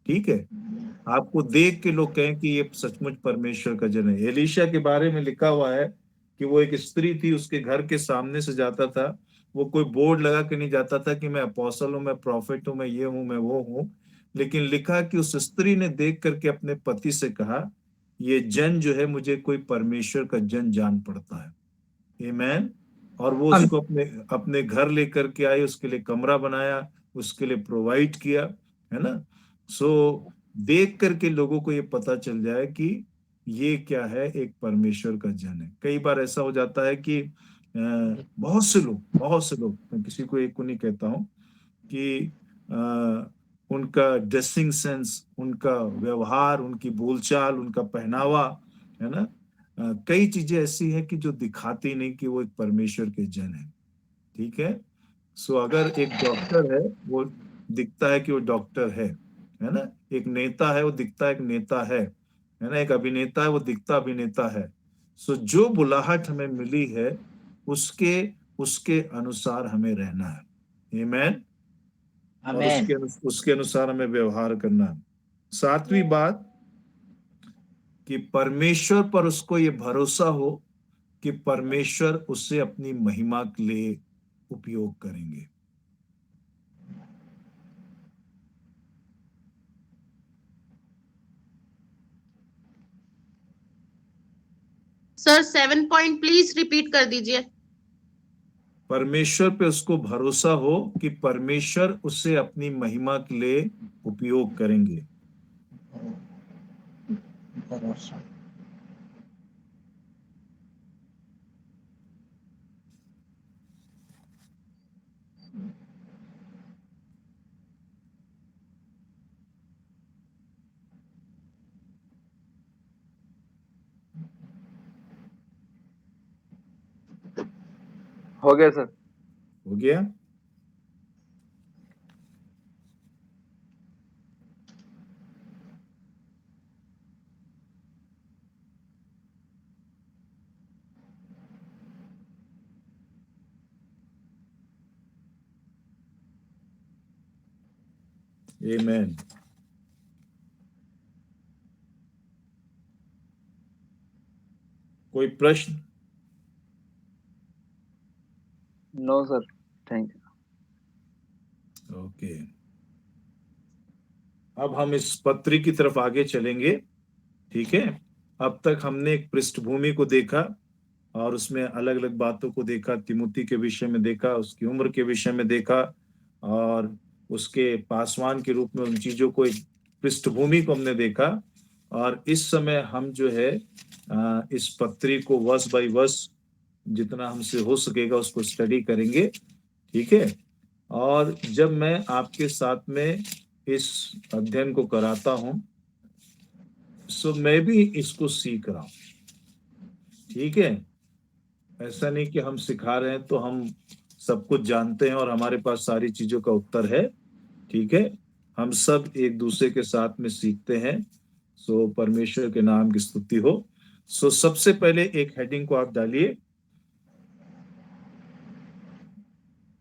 ठीक है, आपको देख के लोग कहें कि ये सचमुच परमेश्वर का जन है। एलीशा के बारे में लिखा हुआ है कि वो एक स्त्री थी, उसके घर के सामने से जाता था, वो कोई बोर्ड लगा के नहीं जाता था कि मैं अपोस्टल हूं, मैं प्रॉफिट हूं, मैं ये हूं, मैं वो हूं। लेकिन लिखा कि उस स्त्री ने देख करके अपने पति से कहा, ये जन जो है मुझे कोई परमेश्वर का जन जान पड़ता है। आमीन। और वो उसको अपने अपने घर लेकर के आई, उसके लिए कमरा बनाया, उसके लिए प्रोवाइड किया, है ना। सो देख करके लोगों को ये पता चल जाए कि ये क्या है, एक परमेश्वर का जन है। कई बार ऐसा हो जाता है कि बहुत से लोग, मैं किसी को एक को नहीं कहता हूं, कि उनका ड्रेसिंग सेंस, उनका व्यवहार, उनकी बोलचाल, उनका पहनावा, है ना, कई चीजें ऐसी हैं कि जो दिखाती नहीं कि वो एक परमेश्वर के जन है। ठीक है। सो अगर एक डॉक्टर है, वो दिखता है कि वो डॉक्टर है ना। एक नेता है, वो दिखता है एक नेता है ना। एक अभिनेता है, वो दिखता अभिनेता है। सो जो बुलाहट हमें मिली है, उसके उसके अनुसार हमें रहना है। आमीन। और उसके अनुसार हमें व्यवहार करना है। सातवीं बात, कि परमेश्वर पर उसको ये भरोसा हो कि परमेश्वर उससे अपनी महिमा के लिए उपयोग करेंगे। सर 7 पॉइंट प्लीज रिपीट कर दीजिए। परमेश्वर पे उसको भरोसा हो कि परमेश्वर उससे अपनी महिमा के लिए उपयोग करेंगे। भरोसा। हो गया सर। हो गया? आमीन। कोई प्रश्न? No sir, thank you. Okay, अब हम इस पत्री की तरफ आगे चलेंगे। ठीक है, अब तक हमने एक पृष्ठभूमि को देखा और उसमें अलग अलग बातों को देखा। तिमुती के विषय में देखा, उसकी उम्र के विषय में देखा और उसके पासवान के रूप में उन चीजों को, एक पृष्ठभूमि को हमने देखा। और इस समय हम जो है इस पत्री को वर्स बाय वर्स जितना हमसे हो सकेगा उसको स्टडी करेंगे। ठीक है, और जब मैं आपके साथ में इस अध्ययन को कराता हूं सो मैं भी इसको सीख रहा हूं। ठीक है, ऐसा नहीं कि हम सिखा रहे हैं तो हम सब कुछ जानते हैं और हमारे पास सारी चीजों का उत्तर है। ठीक है, हम सब एक दूसरे के साथ में सीखते हैं। सो परमेश्वर के नाम की स्तुति हो। सो सबसे पहले एक हेडिंग को आप डालिए,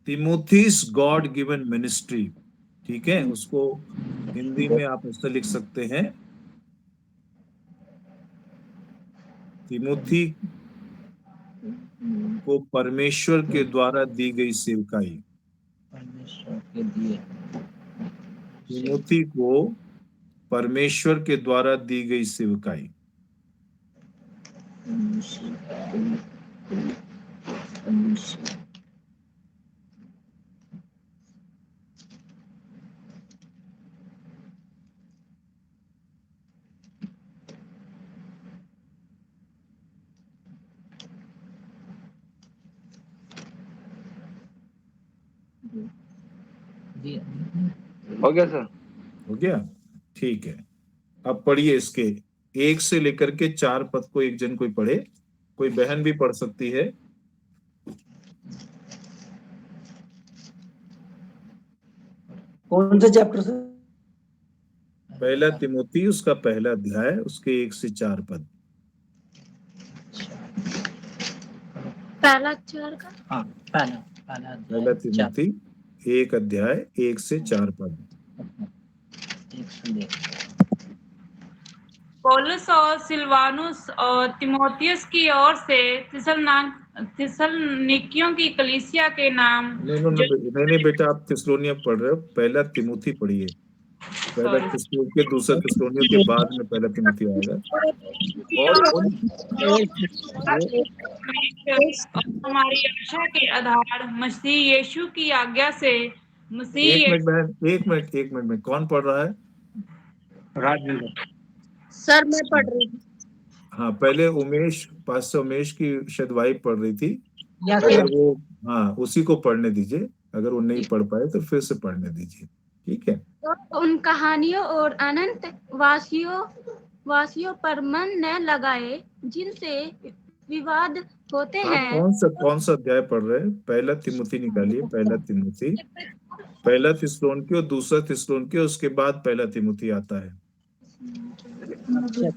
तिमोथीज गॉड गिवन मिनिस्ट्री। ठीक है, उसको हिंदी में आप ऐसे लिख सकते हैं, तिमोथी को परमेश्वर के द्वारा दी गई सेवकाई। परमेश्वर के दिए तिमोथी को परमेश्वर के द्वारा दी गई सेवकाई। हो गया सर। हो गया? ठीक है, अब पढ़िए इसके 1 से लेकर के 4 पद को एक जन कोई पढ़े, कोई बहन भी पढ़ सकती है। कौन सा चैप्टर सर? पहला तिमोथी उसका पहला अध्याय, उसके 1 से 4 पद। पहला अक्षर का? हाँ, पहला पहला तिमोथी 1 अध्याय 1 से 4 पद। पौलुस और सिलवानुस और तिमोथियस की ओर से थिस्सलुनीकियों की कलीसिया के नाम। नहीं बेटा, आप थिस्सलुनिया पढ़ रहे हो, पहला तिमोथी पढ़िए। पहला थिस्सलुनीके, दूसरा थिस्सलुनियों के बाद में पहला तिमोथी आएगा। और हमारी आशा के आधार मसीह यीशु की आज्ञा से एक मिनट में कौन पढ़ रहा है? राजेंद्र सर मैं पढ़ रही हूँ। हाँ, पहले उमेश, पास्टर उमेश की शायद वाइफ पढ़ रही थी। अगर वो, हाँ, उसी को पढ़ने दीजिए। अगर वो नहीं पढ़ पाए तो फिर से पढ़ने दीजिए। ठीक है, तो उन कहानियों और अनंत वासियों पर मन न लगाए जिनसे विवाद होते आप हैं। कौन सा अध्याय पढ़ रहे हैं? पहला तिमोथी निकालिए, पहला तिमोथी, पहला थिस्सलुनीके और दूसरा थिस्सलुनीके, उसके बाद पहला तिमोथी आता है। जो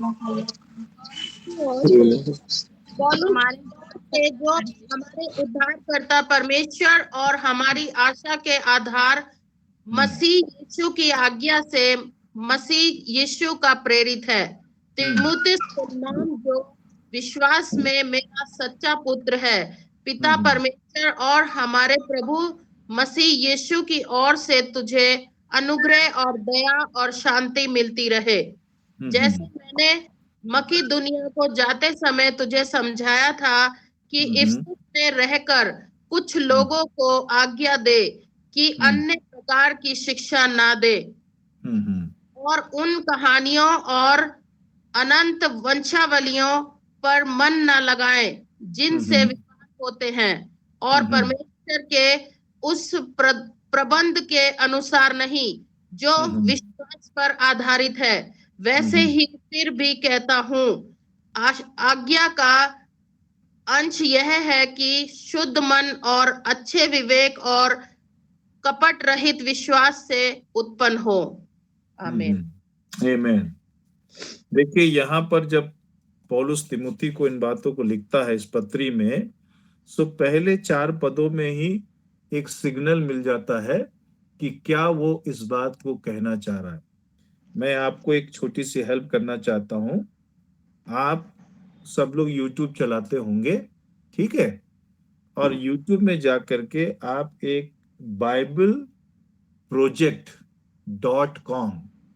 हमारे उद्धारकर्ता परमेश्वर और हमारी आशा के आधार मसीह यीशु की आज्ञा से मसीह यीशु का प्रेरित है। तिमुथियुस का नाम जो विश्वास में मेरा सच्चा पुत्र है, पिता परमेश्वर और हमारे प्रभु मसीह यीशु की ओर से तुझे अनुग्रह और दया और शांति मिलती रहे। जैसे मैंने मकीदुनिया को जाते समय तुझे समझाया था कि इफिसुस में रहकर कुछ लोगों को आज्ञा दे कि अन्य प्रकार की शिक्षा ना दे और उन कहानियों और अनंत वंशावलियों पर मन न लगाएं जिनसे विवाद होते हैं और परमेश्वर के उस प्रबंध के अनुसार नहीं जो विश्वास पर आधारित है। वैसे ही फिर भी कहता हूँ, आज्ञा का अंश यह है कि शुद्ध मन और अच्छे विवेक और कपट रहित विश्वास से उत्पन्न हो। आमीन। आमीन। देखिए यहाँ पर जब पौलुस तिमुथी को इन बातों को लिखता है इस पत्री में, तो पहले 4 पदों में ही एक सिग्नल मिल जाता है कि क्या वो इस बात को कहना चाह रहा है। मैं आपको एक छोटी सी हेल्प करना चाहता हूं। आप सब लोग YouTube चलाते होंगे, ठीक है? और YouTube में जा करके आप एक BibleProject.com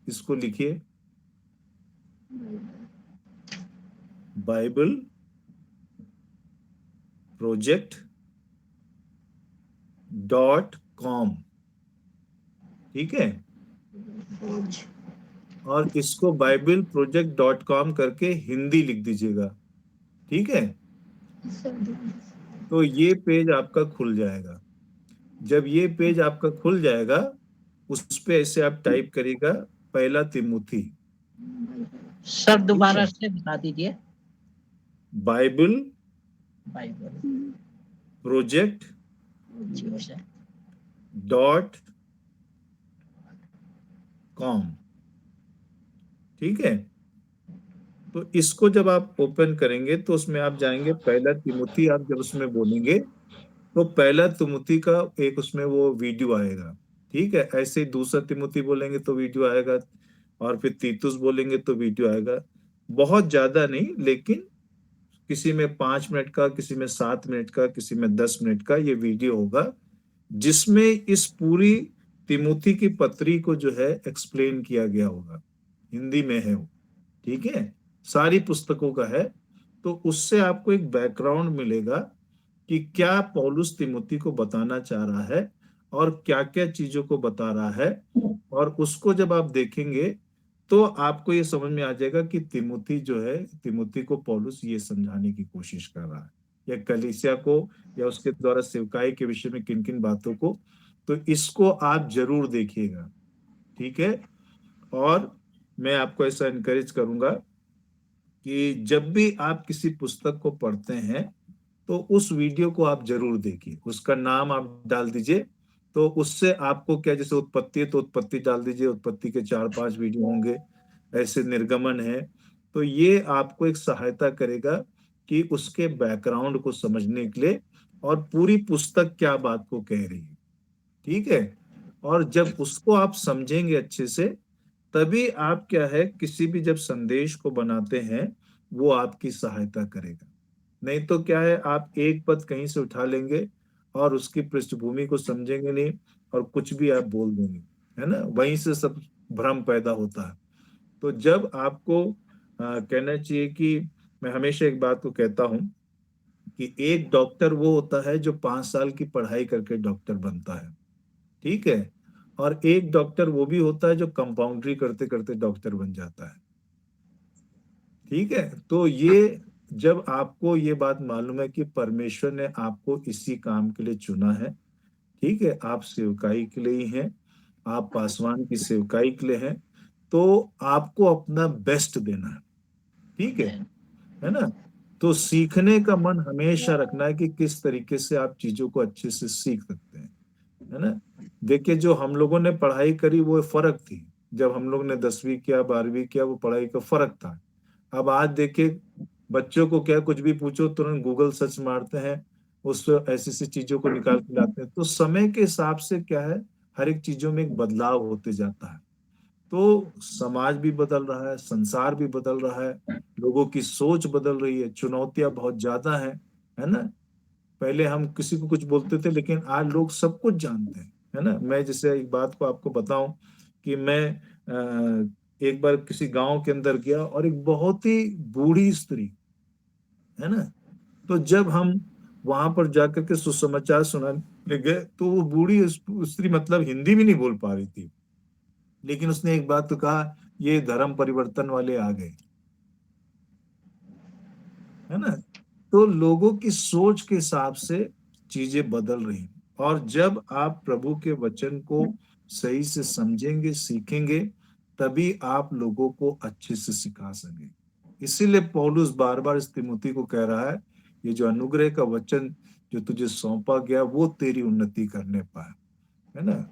इसको लिखिए। BibleProject.com, ठीक है? और इसको BibleProject.com करके हिंदी लिख दीजिएगा, ठीक है? तो ये पेज आपका खुल जाएगा। जब ये पेज आपका खुल जाएगा, उस पे ऐसे आप टाइप करिएगा 1 तिमुथी। सर दोबारा से बता दीजिए। बाइबल प्रोजेक्ट .com, ठीक है? तो इसको जब आप ओपन करेंगे तो उसमें आप जाएंगे 1 तिमुथी। आप जब उसमें बोलेंगे तो 1 तिमुथी का एक उसमें वो वीडियो आएगा, ठीक है? ऐसे ही 2 तिमुथी बोलेंगे तो वीडियो आएगा, और फिर तीतुस बोलेंगे तो वीडियो आएगा। बहुत ज्यादा नहीं, लेकिन किसी में 5 मिनट का, किसी में 7 मिनट का, किसी में 10 मिनट का ये वीडियो होगा, जिसमें इस पूरी तिमुथी की पत्री को जो है एक्सप्लेन किया गया होगा। हिंदी में है वो, ठीक है? सारी पुस्तकों का है। तो उससे आपको एक बैकग्राउंड मिलेगा कि क्या पौलुस तिमुथी को बताना चाह रहा है और क्या क्या चीजों को बता रहा है। और उसको जब आप देखेंगे तो आपको ये समझ में आ जाएगा कि तिमुथी जो है, तिमुथी को पौलुस ये समझाने की कोशिश कर रहा है, या कलीसिया को, या उसके द्वारा सेवकाई के विषय में किन किन बातों को। तो इसको आप जरूर देखिएगा, ठीक है? और मैं आपको ऐसा इनकरेज करूंगा कि जब भी आप किसी पुस्तक को पढ़ते हैं तो उस वीडियो को आप जरूर देखिए। उसका नाम आप डाल दीजिए, तो उससे आपको क्या, जैसे उत्पत्ति है तो उत्पत्ति डाल दीजिए, उत्पत्ति के 4-5 वीडियो होंगे। ऐसे निर्गमन है, तो ये आपको एक सहायता करेगा कि उसके बैकग्राउंड को समझने के लिए, और पूरी पुस्तक क्या बात को कह रही है, ठीक है? और जब उसको आप समझेंगे अच्छे से, तभी आप क्या है, किसी भी जब संदेश को बनाते हैं वो आपकी सहायता करेगा। नहीं तो क्या है, आप एक पद कहीं से उठा लेंगे और उसकी पृष्ठभूमि को समझेंगे नहीं, और कुछ भी आप बोल देंगे, है ना? वहीं से सब भ्रम पैदा होता है। तो जब आपको कहना चाहिए कि मैं हमेशा एक बात को कहता हूं कि एक डॉक्टर वो होता है जो 5 साल की पढ़ाई करके डॉक्टर बनता है, ठीक है? और एक डॉक्टर वो भी होता है जो कंपाउंड्री करते करते डॉक्टर बन जाता है, ठीक है? तो ये जब आपको ये बात मालूम है कि परमेश्वर ने आपको इसी काम के लिए चुना है, ठीक है? आप सेवकाई के लिए ही हैं, आप पासवान की सेवकाई के लिए हैं, तो आपको अपना बेस्ट देना है, ठीक है ना? तो सीखने का मन हमेशा रखना है कि किस तरीके से आप चीजों को अच्छे से सीख सकते हैं, है ना? देखिए, जो हम लोगों ने पढ़ाई करी वो फर्क थी। जब हम लोग ने 10वीं किया, 12वीं किया, वो पढ़ाई का फर्क था। अब आज देखिए, बच्चों को क्या कुछ भी पूछो, तुरंत गूगल सर्च मारते हैं, उस ऐसी ऐसी चीजों को निकाल के लाते हैं। तो समय के हिसाब से क्या है, हर एक चीजों में एक बदलाव होते जाता है। तो समाज भी बदल रहा है, संसार भी बदल रहा है, लोगों की सोच बदल रही है, चुनौतियां बहुत ज्यादा है ना? पहले हम किसी को कुछ बोलते थे, लेकिन आज लोग सब कुछ जानते हैं, है ना? मैं जैसे एक बात को आपको बताऊं कि मैं एक बार किसी गांव के अंदर गया, और एक बहुत ही बूढ़ी स्त्री, है ना? तो जब हम वहां पर जाकर के सुसमाचार सुनाने गए, तो वो बूढ़ी स्त्री मतलब हिंदी भी नहीं बोल पा रही थी, लेकिन उसने एक बात तो कहा, ये धर्म परिवर्तन वाले आ गए, है ना? तो लोगों की सोच के हिसाब से चीजें बदल रही हैं। और जब आप प्रभु के वचन को सही से समझेंगे, सीखेंगे, तभी आप लोगों को अच्छे से सिखा सकेंगे। इसीलिए पौलुस बार बार इस तिमुथी को कह रहा है ये जो अनुग्रह का वचन जो तुझे सौंपा गया वो तेरी उन्नति करने पाए, है ना।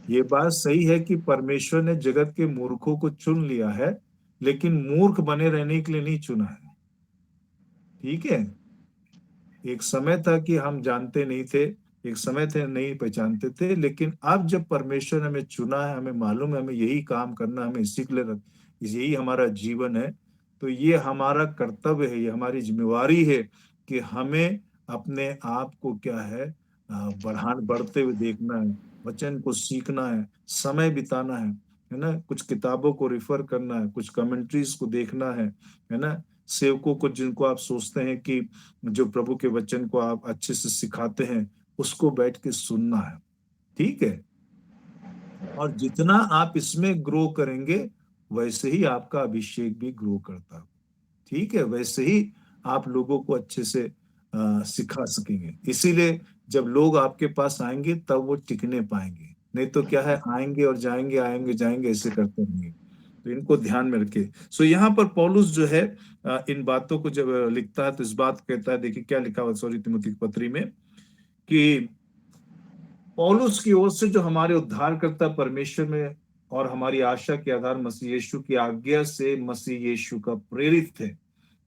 ये बात सही है कि परमेश्वर ने जगत के मूर्खों को चुन लिया है, लेकिन मूर्ख बने रहने के लिए नहीं चुना है। ठीक है, एक समय था कि हम जानते नहीं थे, एक समय थे नहीं पहचानते थे, लेकिन अब जब परमेश्वर ने हमें चुना है, हमें मालूम है हमें यही काम करना, हमें इसी के लिए यही हमारा जीवन है, तो ये हमारा कर्तव्य है, ये हमारी जिम्मेवारी है कि हमें अपने आप को क्या है बढ़ते हुए देखना है, वचन को सीखना है, समय बिताना है ना, कुछ किताबों को रिफर करना है, कुछ कमेंट्रीज को देखना है ना, सेवकों को जिनको आप सोचते हैं कि जो प्रभु के वचन को आप अच्छे से सिखाते हैं उसको बैठ के सुनना है। ठीक है, और जितना आप इसमें ग्रो करेंगे वैसे ही आपका अभिषेक भी ग्रो करता है। ठीक है, वैसे ही आप लोगों को अच्छे से सिखा सकेंगे। इसीलिए जब लोग आपके पास आएंगे तब वो टिकने पाएंगे, नहीं तो क्या है आएंगे और जाएंगे, आएंगे जाएंगे, ऐसे करते रहेंगे। तो इनको ध्यान में रखे। सो यहाँ पर पौलुस जो है इन बातों को जब लिखता है तो इस बात कहता है, देखिए क्या लिखा हुआ सॉरी तिमुथी की पत्री में, कि पौलुस की ओर से जो हमारे उद्धारकर्ता परमेश्वर में और हमारी आशा के आधार मसीह यीशु की आज्ञा से मसीह यीशु का प्रेरित थे,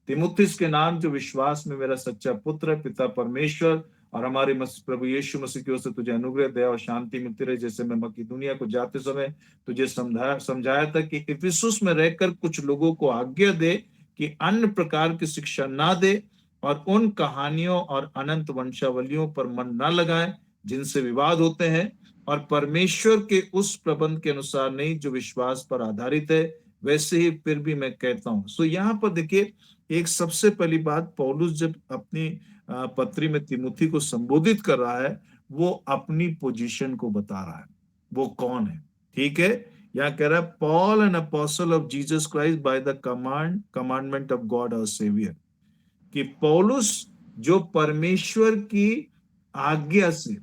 तिमुथियुस के नाम जो विश्वास में मेरा सच्चा पुत्र है, पिता परमेश्वर और हमारे प्रभु यीशु मसीह की ओर से तुझे अनुग्रह दया और शांति मिलती रहे। जैसे मैं मकिदुनिया को जाते समय तुझे समझाया था कि इफिसुस में रहकर कुछ लोगों को आज्ञा दे कि अन्य प्रकार की शिक्षा ना दे और उन कहानियों और अनंत वंशावलियों पर मन ना लगाए जिनसे विवाद होते हैं, और परमेश्वर के उस प्रबंध के अनुसार नहीं जो विश्वास पर आधारित है, वैसे ही फिर भी मैं कहता हूं। सो यहाँ पर देखिए, एक सबसे पहली बात पौलुस जब अपनी पत्री में तिमुथी को संबोधित कर रहा है, वो अपनी पोजीशन को बता रहा है, वो कौन है। ठीक है, यहाँ कह रहा है Paul an apostle of Jesus Christ by the commandment of God our saviour, कि पौलुस जो परमेश्वर की आज्ञा से,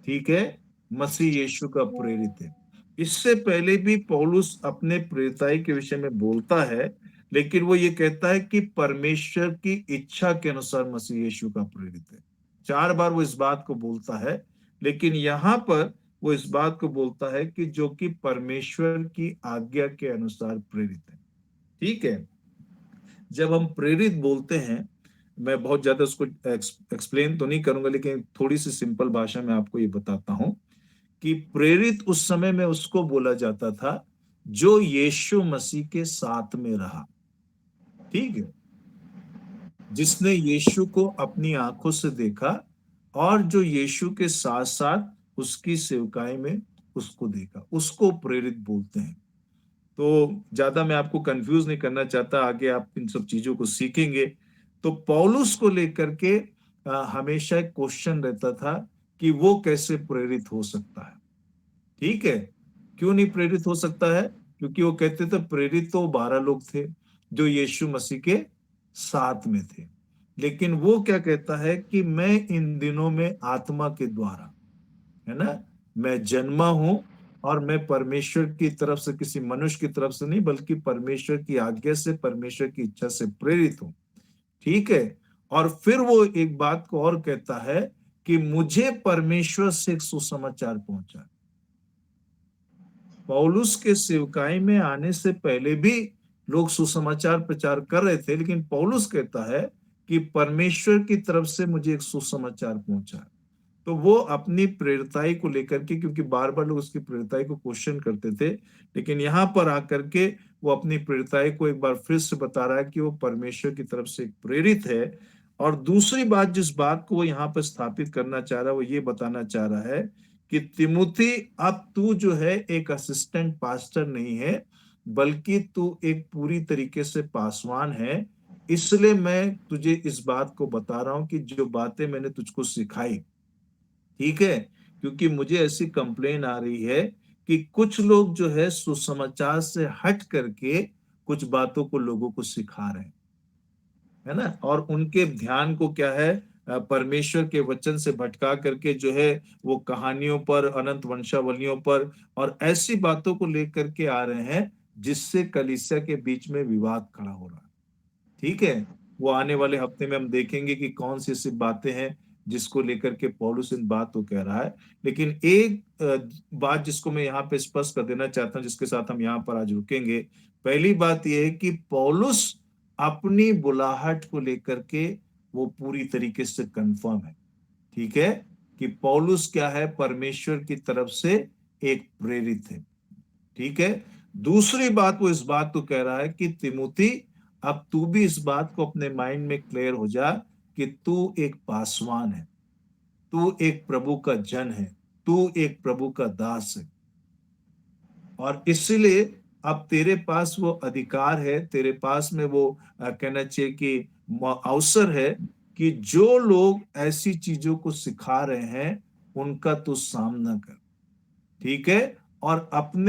ठीक है, मसीह यीशु का प्रेरित है। इससे पहले भी पौलुस अपने प्रेरिताई के विषय में बोलता है, लेकिन वो ये कहता है कि परमेश्वर की इच्छा के अनुसार मसीह यीशु का प्रेरित है। 4 बार वो इस बात को बोलता है, लेकिन यहाँ पर वो इस बात को बोलता है कि जो कि परमेश्वर की आज्ञा के अनुसार प्रेरित है। ठीक है, जब हम प्रेरित बोलते हैं, मैं बहुत ज्यादा उसको एक्सप्लेन तो नहीं करूंगा, लेकिन थोड़ी सी सिंपल भाषा में आपको ये बताता हूं कि प्रेरित उस समय में उसको बोला जाता था जो यीशु मसीह के साथ में रहा। ठीक है, जिसने यीशु को अपनी आंखों से देखा और जो यीशु के साथ साथ उसकी सेवकाई में उसको देखा, उसको प्रेरित बोलते हैं। तो ज्यादा मैं आपको कंफ्यूज नहीं करना चाहता, आगे आप इन सब चीजों को सीखेंगे। तो पौलुस को लेकर के हमेशा एक क्वेश्चन रहता था कि वो कैसे प्रेरित हो सकता है। ठीक है, क्यों नहीं प्रेरित हो सकता है? क्योंकि वो कहते थे प्रेरित तो 12 लोग थे जो यीशु मसीह के साथ में थे, लेकिन वो क्या कहता है कि मैं इन दिनों में आत्मा के द्वारा, है ना, मैं जन्मा हूं और मैं परमेश्वर की तरफ से, किसी मनुष्य की तरफ से नहीं, बल्कि परमेश्वर की आज्ञा से, परमेश्वर की इच्छा से प्रेरित हूं। ठीक है, और फिर वो एक बात को और कहता है कि मुझे परमेश्वर से एक सुसमाचार पहुंचा। पौलुस के सेवकाई में आने से पहले भी लोग सुसमाचार प्रचार कर रहे थे, लेकिन पौलुस कहता है कि परमेश्वर की तरफ से मुझे एक सुसमाचार पहुंचा। तो वो अपनी प्रेरिताई को लेकर के, क्योंकि बार बार लोग उसकी प्रेरिताई को क्वेश्चन करते थे, लेकिन यहाँ पर आकर के वो अपनी प्रेरिताई को एक बार फिर से बता रहा है कि वो परमेश्वर की तरफ से एक प्रेरित है। और दूसरी बात, जिस बात को वो यहाँ पर स्थापित करना चाह रहा है, वो ये बताना चाह रहा है कि तिमुथी, अब तू जो है एक असिस्टेंट पास्टर नहीं है, बल्कि तू एक पूरी तरीके से पासवान है। इसलिए मैं तुझे इस बात को बता रहा हूं कि जो बातें मैंने तुझको सिखाई, ठीक है, क्योंकि मुझे ऐसी कंप्लेन आ रही है कि कुछ लोग जो है सुसमाचार से हट करके कुछ बातों को लोगों को सिखा रहे हैं, है ना, और उनके ध्यान को क्या है, परमेश्वर के वचन से भटका करके जो है वो कहानियों पर, अनंत वंशावलियों पर और ऐसी बातों को लेकर के आ रहे हैं जिससे कलीसिया के बीच में विवाद खड़ा हो रहा है। ठीक है, वो आने वाले हफ्ते में हम देखेंगे कि कौन सी ऐसी बातें हैं जिसको लेकर के पौलुस इन बात को कह रहा है। लेकिन एक बात जिसको मैं यहाँ पे स्पष्ट कर देना चाहता हूँ, जिसके साथ हम यहाँ पर आज रुकेंगे। पहली बात यह है कि पौलुस अपनी बुलाहट को लेकर के वो पूरी तरीके से कंफर्म है, ठीक है, कि पौलुस क्या है, परमेश्वर की तरफ से एक प्रेरित है, ठीक है। दूसरी बात, वो इस बात को कह रहा है कि तिमुथी, अब तू भी इस बात को अपने माइंड में क्लियर हो जा कि तू एक पासवान है, तू एक प्रभु का जन है, तू एक प्रभु का दास है, और इसलिए अब तेरे पास वो अधिकार है, तेरे पास में वो कहना चाहिए कि अवसर है कि जो लोग ऐसी चीजों को सिखा रहे हैं उनका तू सामना कर, ठीक है, और अपने